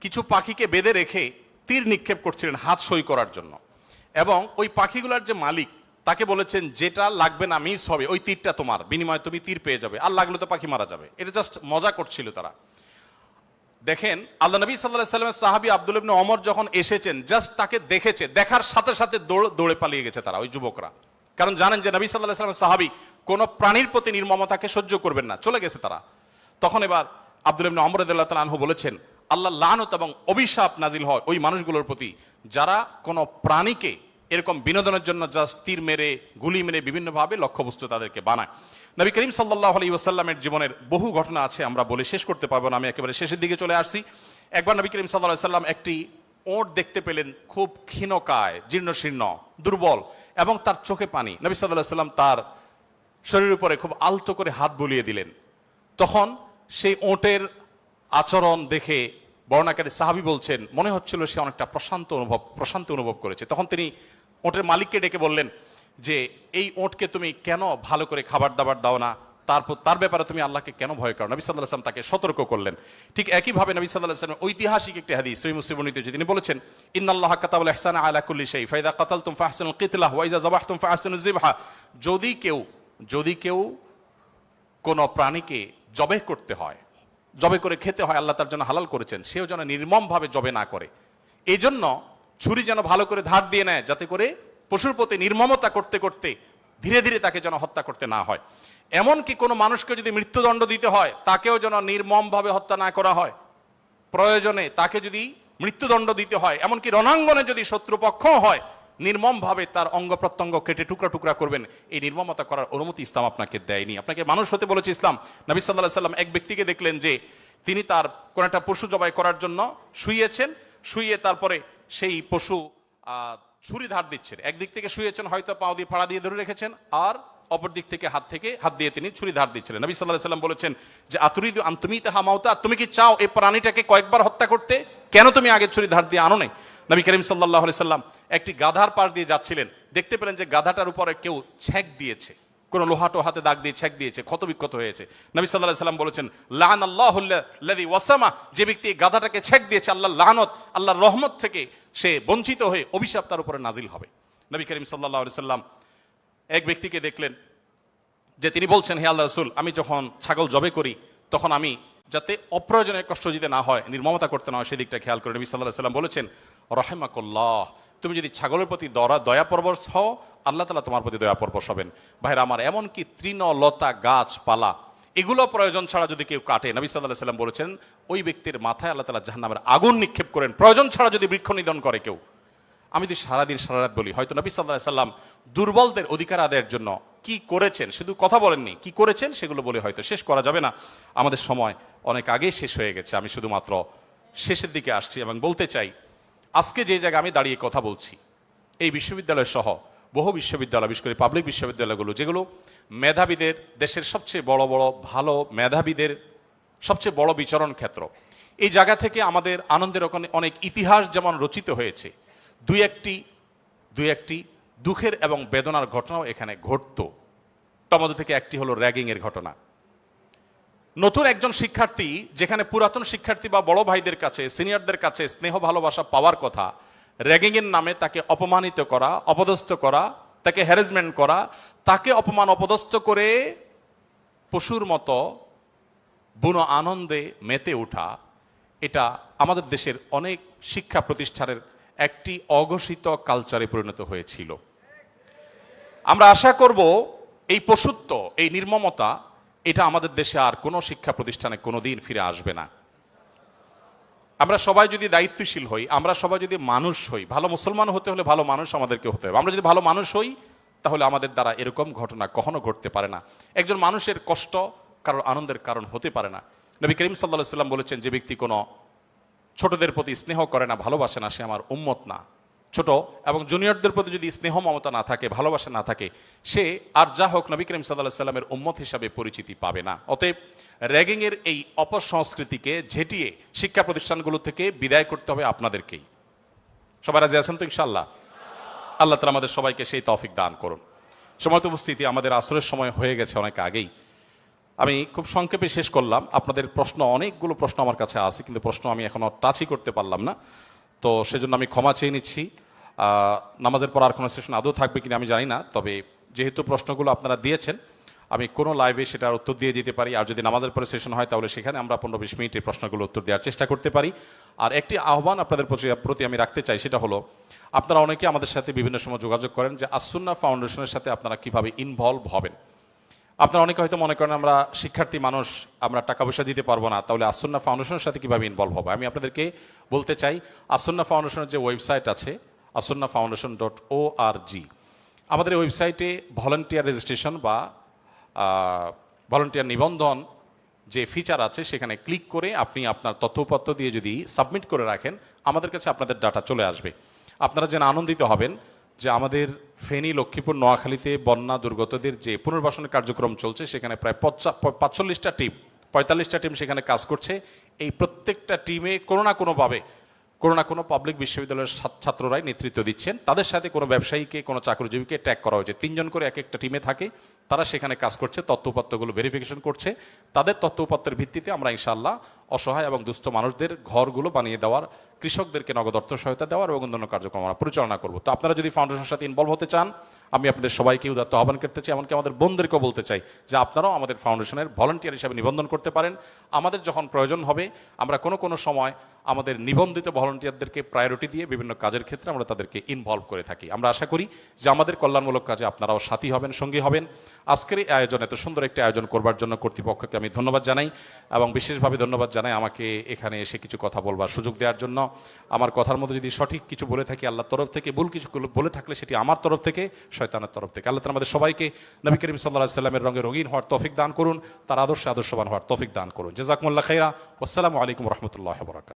কিছু পাখিকে বেঁধে রেখে তীর নিক্ষেপ করছিলেন হাত সই করার জন্য, এবং ওই পাখিগুলোর যে মালিক তাকে বলেছেন যেটা লাগবে না, মিস হবে, ওই তীরটা তোমার, বিনিময়ে তুমি তীর পেয়ে যাবে, আর লাগলে তো পাখি মারা যাবে। এটা জাস্ট মজা করছিল তারা। দেখেন আল্লাহ নবী সাল্লাল্লাহু আলাইহি ওয়াসাল্লামের সাহাবী আব্দুল্লাহ ইবনে ওমর যখন এসেছেন, জাস্ট তাকে দেখেছে, দেখার সাথে সাথে দৌড়ে পালিয়ে গেছে তারা, ওই যুবকরা, কারণ জানেন যে নবী সাল্লাল্লাহু আলাইহি ওয়াসাল্লামের সাহাবী কোন প্রাণীর প্রতি নির্মমতাকে সহ্য করবেন না, চলে গেছে তারা। তখন এবার আব্দুল্লাহ ইবনে ওমর রাদিয়াল্লাহু তাআলা আনহু বলেছেন, আল্লাহ লানত এবং অভিশাপ নাজিল হয় ওই মানুষগুলোর প্রতি যারা কোনো প্রাণীকে এরকম বিনোদনের জন্য জাস্ট তীর মেরে, গুলি মেরে বিভিন্নভাবে লক্ষ্যবস্তু তাদেরকে বানায়। নবী করিম সাল্লাল্লাহু আলাইহি ওয়াসাল্লামের জীবনের বহু ঘটনা আছে, আমরা বলে শেষ করতে পারবো না, আমি একেবারে শেষের দিকে চলে আসছি। একবার নবী করিম সাল্লাল্লাহু আলাইহি ওয়াসাল্লাম একটি ওট দেখতে পেলেন, খুব ক্ষীণকায়, জীর্ণশীর্ণ, দুর্বল, এবং তার চোখে পানি। নবী সাল্লাল্লাহু আলাইহি ওয়াসাল্লাম তার শরীরের উপরে খুব আলতো করে হাত বুলিয়ে দিলেন। তখন সেই ওটের আচরণ দেখে বর্ণনাকারী সাহাবী বলছেন মনে হচ্ছিল সে অনেকটা প্রশান্তি অনুভব করেছে। তখন তিনি ওটের মালিককে ডেকে বললেন যে এই ওটকে তুমি কেন ভালো করে খাবার দাবার দাও না, তার ব্যাপারে তুমি আল্লাহকে কেন ভয় করো? নবী সাল্লাল্লাহু আলাইহি ওয়াসাল্লাম তাকে সতর্ক করলেন। ঠিক একইভাবে নবী সাল্লাল্লাহু আলাইহি ওয়াসাল্লাম ঐতিহাসিক একটি হাদিস সহিহ মুসলিম বর্ণিত, তিনি বলেছেন, ইন্নাল্লাহা কাতাবাল ইহসানা আলা কুল্লি শাই ফাইদা কাতালতুম ফাহসিনুল কিতলাহ ওয়া ইযা যাবাহতুম ফাহসিনুজ যিবহা। যদি কেউ কোনো প্রাণীকে জবে করতে হয়, জবে করে খেতে হয়, আল্লাহ তার জন্য হালাল করেছেন, সেও যেন নির্মম ভাবে জবে না করে। এই জন্য ছুরি যেন ভালো করে ধার দিয়ে নেয়, যাতে করে পশুর প্রতি নির্মমতা করতে করতে ধীরে ধীরে তাকে যেন হত্যা করতে না হয়। এমনকি কোনো মানুষকে যদি মৃত্যুদণ্ড দিতে হয়, তাকেও যেন নির্মম ভাবে হত্যা না করা হয়। প্রয়োজনে তাকে যদি মৃত্যুদণ্ড দিতে হয়, এমনকি রণাঙ্গনে যদি শত্রুপক্ষ হয়, নির্মম ভাবে তার অঙ্গ প্রত্যঙ্গ কেটে টুকরা টুকরা করবেন। এই নির্মমতা করার অনুমতি ইসলাম আপনাকে দেয়নি। আপনাকে মানুষ হতে বলেছে ইসলাম। নবী সাল্লাল্লাহু আলাইহি ওয়াসাল্লাম এক ব্যক্তিকে দেখলেন যে তিনি তার কোন একটা পশু জবাই করার জন্য শুইয়ে তারপরে সেই পশু ছুরি ধার দিচ্ছেন। একদিক থেকে শুয়েছেন, হয়তো পাও দিয়ে ফাড়া দিয়ে ধরে রেখেছেন, আর অপর দিক থেকে হাত দিয়ে তিনি ছুরি ধার দিচ্ছিলেন। নবী সাল্লাল্লাহু আলাইহি ওয়াসাল্লাম বলেছেন যে আতুরিদু আন তুমিতাহা মাউতা, তুমি কি চাও এই প্রাণীটাকে কয়েকবার হত্যা করতে? কেন তুমি আগে ছুরি ধার দিয়ে আনো নাই? নবী করিম সাল্লাল্লাহু আলাইহি ওয়াসাল্লাম একটি গাধার পাশ দিয়ে যাচ্ছিলেন, দেখতে পেলেন যে গাধাটার উপরে কেউ ছেক দিয়েছে, কোন লোহাটো হাতে দাগ দিয়ে ছেক দিয়েছে, ক্ষত বিক্ষত হয়েছে। নবী সাল্লাল্লাহু আলাইহি ওয়াসাল্লাম বলেছেন, লাআনাল্লাহুল্লাযী ওয়াসামা, যে ব্যক্তি গাধাটাকে ছেক দিয়েছে, আল্লাহর লানত, আল্লাহর রহমত থেকে সে বঞ্চিত হয়ে অভিশাপ তার উপরে নাজিল হবে। নবী করিম সাল্লাল্লাহু আলাইহি ওয়াসাল্লাম এক ব্যক্তিকে দেখলেন যে তিনি বলছেন, হে আল্লাহর রাসূল, আমি যখন ছাগল জবে করি তখন আমি যাতে অপ্রয়োজনীয় কষ্ট দিতে না হয়, নির্মমতা করতে না হয়, সেদিকটা খেয়াল করে। নবী সাল্লাল্লাহু আলাইহি ওয়াসাল্লাম বলেছেন, রাহিমাকুল্লাহ, তুমি যদি ছাগলের প্রতি দয়া পরবশ হও, আল্লাহ তাআলা তোমার প্রতি দয়া পরবশ হবেন। ভাইরা আমার, এমনকি তৃণলতা গাছপালা এগুলো প্রয়োজন ছাড়া যদি কেউ কাটে, নবী সাল্লাল্লাহু আলাইহি সাল্লাম বলেছেন ওই ব্যক্তির মাথায় আল্লাহ তাআলা জাহান্নামের আগুন নিক্ষেপ করেন, প্রয়োজন ছাড়া যদি বৃক্ষ নিধন করে কেউ। আমি যদি সারাদিন সারারাত বলি, হয়তো নবী সাল্লাল্লাহু আলাইহি সাল্লাম দুর্বলদের অধিকার আদায়ের জন্য কি করেছেন, শুধু কথা বলেননি, কি করেছেন সেগুলো বলে হয়তো শেষ করা যাবে না। আমাদের সময় অনেক আগেই শেষ হয়ে গেছে। আমি শুধুমাত্র শেষের দিকে আসছি এবং বলতে চাই, আজকে যে জায়গায় আমি দাঁড়িয়ে কথা বলছি, এই বিশ্ববিদ্যালয় সহ বহু বিশ্ববিদ্যালয়, বিশেষ করে পাবলিক বিশ্ববিদ্যালয়গুলো, যেগুলো মেধাবীদের, দেশের সবচেয়ে বড় বড় ভালো মেধাবীদের সবচেয়ে বড় বিচরণ ক্ষেত্র, এই জায়গা থেকে আমাদের আনন্দের ওখানে অনেক ইতিহাস যেমন রচিত হয়েছে, দুই একটি দুঃখের এবং বেদনার ঘটনাও এখানে ঘটতো। তার মধ্যে থেকে একটি হলো র্যাগিংয়ের ঘটনা। নতুন একজন শিক্ষার্থী, যেখানে পুরাতন শিক্ষার্থী বা বড় ভাইদের কাছে, সিনিয়রদের কাছে স্নেহ ভালোবাসা পাওয়ার কথা, র্যাগিংয়ের নামে তাকে অপমানিত করা, অপদস্থ করা, তাকে হ্যারাসমেন্ট করা, তাকে অপমান অপদস্থ করে পশুর মতো বুনো আনন্দে মেতে ওঠা, এটা আমাদের দেশের অনেক শিক্ষা প্রতিষ্ঠানের একটি অঘোষিত কালচারে পরিণত হয়েছিল। আমরা আশা করব এই পশুত্ব, এই নির্মমতা, এটা আমাদের দেশে আর কোনো শিক্ষা প্রতিষ্ঠানে কোনোদিন ফিরে আসবে না। আমরা সবাই যদি দায়িত্বশীল হই, আমরা সবাই যদি মানুষ হই, ভালো মুসলমান হতে হলে ভালো মানুষ আমাদেরকে হতে হবে। আমরা যদি ভালো মানুষ হই, তাহলে আমাদের দ্বারা এরকম ঘটনা কখনো ঘটতে পারে না। একজন মানুষের কষ্ট কারোর আনন্দের কারণ হতে পারে না। নবী করিম সাল্লাল্লাহু আলাইহি সাল্লাম বলেছেন, যে ব্যক্তি কোনো ছোটদের প্রতি স্নেহ করে না, ভালোবাসে না, সে আমার উম্মত না। ছোট এবং জুনিয়রদের প্রতি যদি স্নেহ মমতা না থাকে, ভালোবাসা না থাকে, সে আর যা হোক নবী করিম সাল্লাল্লাহু আলাইহি সাল্লামের উম্মত হিসাবে পরিচিতি পাবে না। অতএব র্যাগিংয়ের এই অপসংস্কৃতিকে ঝেঁটিয়ে শিক্ষা প্রতিষ্ঠানগুলো থেকে বিদায় করতে হবে আপনাদেরকেই। সবাই রাজি আছেন তো ইনশাআল্লাহ? আল্লাহ তাআলা আমাদের সবাইকে সেই তৌফিক দান করুন। সময় উপস্থিতি, আমাদের আসরের সময় হয়ে গেছে অনেক আগেই। আমি খুব সংক্ষেপে শেষ করলাম। আপনাদের প্রশ্ন, অনেকগুলো প্রশ্ন আমার কাছে আছে, কিন্তু প্রশ্ন আমি এখনো টাচই করতে পারলাম না, তো সেজন্য আমি ক্ষমা চেয়ে নিচ্ছি। নামাজের পর আর কোনো সেশন আদৌ থাকবে কিনা আমি জানি না, তবে যেহেতু প্রশ্নগুলো আপনারা দিয়েছেন, আমি কোনো লাইভে সেটার উত্তর দিয়ে যেতে পারি। আর যদি নামাজের পরে সেশন হয়, তাহলে সেখানে আমরা 15-20 মিনিটে প্রশ্নগুলো উত্তর দেওয়ার চেষ্টা করতে পারি। আর একটি আহ্বান আপনাদের প্রতি আমি রাখতে চাই, সেটা হলো, আপনারা অনেকে আমাদের সাথে বিভিন্ন সময় যোগাযোগ করেন যে আসুন্নাহ ফাউন্ডেশনের সাথে আপনারা কিভাবে ইনভলভ হবেন। আপনারা অনেকে হয়তো মনে করেন আমরা শিক্ষার্থী মানুষ, আমরা টাকা পয়সা দিতে পারবো না, তাহলে আসুন্নাহ ফাউন্ডেশনের সাথে কিভাবে ইনভলভ হবে। আমি আপনাদেরকে বলতে চাই, আসুন্নাহ ফাউন্ডেশনের যে ওয়েবসাইট আছে, asunnahfoundation.org, আমাদের এই ওয়েবসাইটে ভলান্টিয়ার রেজিস্ট্রেশন বা ভলান্টিয়ার নিবন্ধন যে ফিচার আছে, সেখানে ক্লিক করে আপনি আপনার তথ্যপত্র দিয়ে যদি সাবমিট করে রাখেন, আমাদের কাছে আপনাদের ডাটা চলে আসবে। আপনারা যেন আনন্দিত হবেন যে আমাদের ফেনী, লক্ষ্মীপুর, নোয়াখালীতে বন্যা দুর্গতদের যে পুনর্বাসনের কার্যক্রম চলছে, সেখানে প্রায় 45টা টিম, 45টা টিম সেখানে কাজ করছে। এই প্রত্যেকটা টিমে কোনো না কোনো পাবলিক বিশ্ববিদ্যালয়ের ছাত্ররাই নেতৃত্ব দিচ্ছেন। তাদের সাথে কোনো ব্যবসায়ীকে, কোনো চাকরিজীবীকে ট্যাগ করা হয়েছে। 3 জন করে এক একটা টিমে থাকে, তারা সেখানে কাজ করছে, তথ্যপত্রগুলো ভেরিফিকেশন করছে। তাদের তথ্যপত্রের ভিত্তিতে আমরা ইনশাআল্লাহ অসহায় এবং দুস্থ মানুষদের ঘরগুলো বানিয়ে দেওয়ার, কৃষকদেরকে নগদ অর্থ সহায়তা দেওয়ার এবং অন্যান্য কার্যক্রম আমরা পরিচালনা করব। তো আপনারা যদি ফাউন্ডেশনের সাথে ইনভলভ হতে চান, আমি আপনাদের সবাইকে উদাত্ত আহ্বান করতে চাই, এমনকি আমাদের বোনদেরকেও বলতে চাই যে আপনারাও আমাদের ফাউন্ডেশনের ভলান্টিয়ার হিসাবে নিবন্ধন করতে পারেন। আমাদের যখন প্রয়োজন হবে, আমরা কোনো সময় আমাদের নিবন্ধিত ভলান্টিয়ারদেরকে প্রায়োরিটি দিয়ে বিভিন্ন কাজের ক্ষেত্রে আমরা তাদেরকে ইনভলভ করে থাকি। আমরা আশা করি যে আমাদের কল্যাণমূলক কাজে আপনারাও সাথী হবেন, সঙ্গী হবেন। আজকের এই আয়োজন, এত সুন্দর একটি আয়োজন করবার জন্য কর্তৃপক্ষকে আমি ধন্যবাদ জানাই, এবং বিশেষভাবে ধন্যবাদ জানাই আমাকে এখানে এসে কিছু কথা বলবার সুযোগ দেওয়ার জন্য। আমার কথার মধ্যে যদি সঠিক কিছু বলে থাকি আল্লাহর তরফ থেকে, ভুল কিছু বলে থাকলে সেটি আমার তরফ থেকে, শয়তানের তরফ থেকে। আল্লাহ তাআলা আমাদের সবাইকে নবী করিম সাল্লাল্লাহু আলাইহি সাল্লামের রঙে রঙিন হওয়ার তৌফিক দান করুন, তার আদর্শবান হওয়ার তৌফিক দান করুন। জাযাকুমুল্লাহ খাইরা। আসসালামু আলাইকুম ওয়া রাহমাতুল্লাহি ওয়া বারাকাতুহু।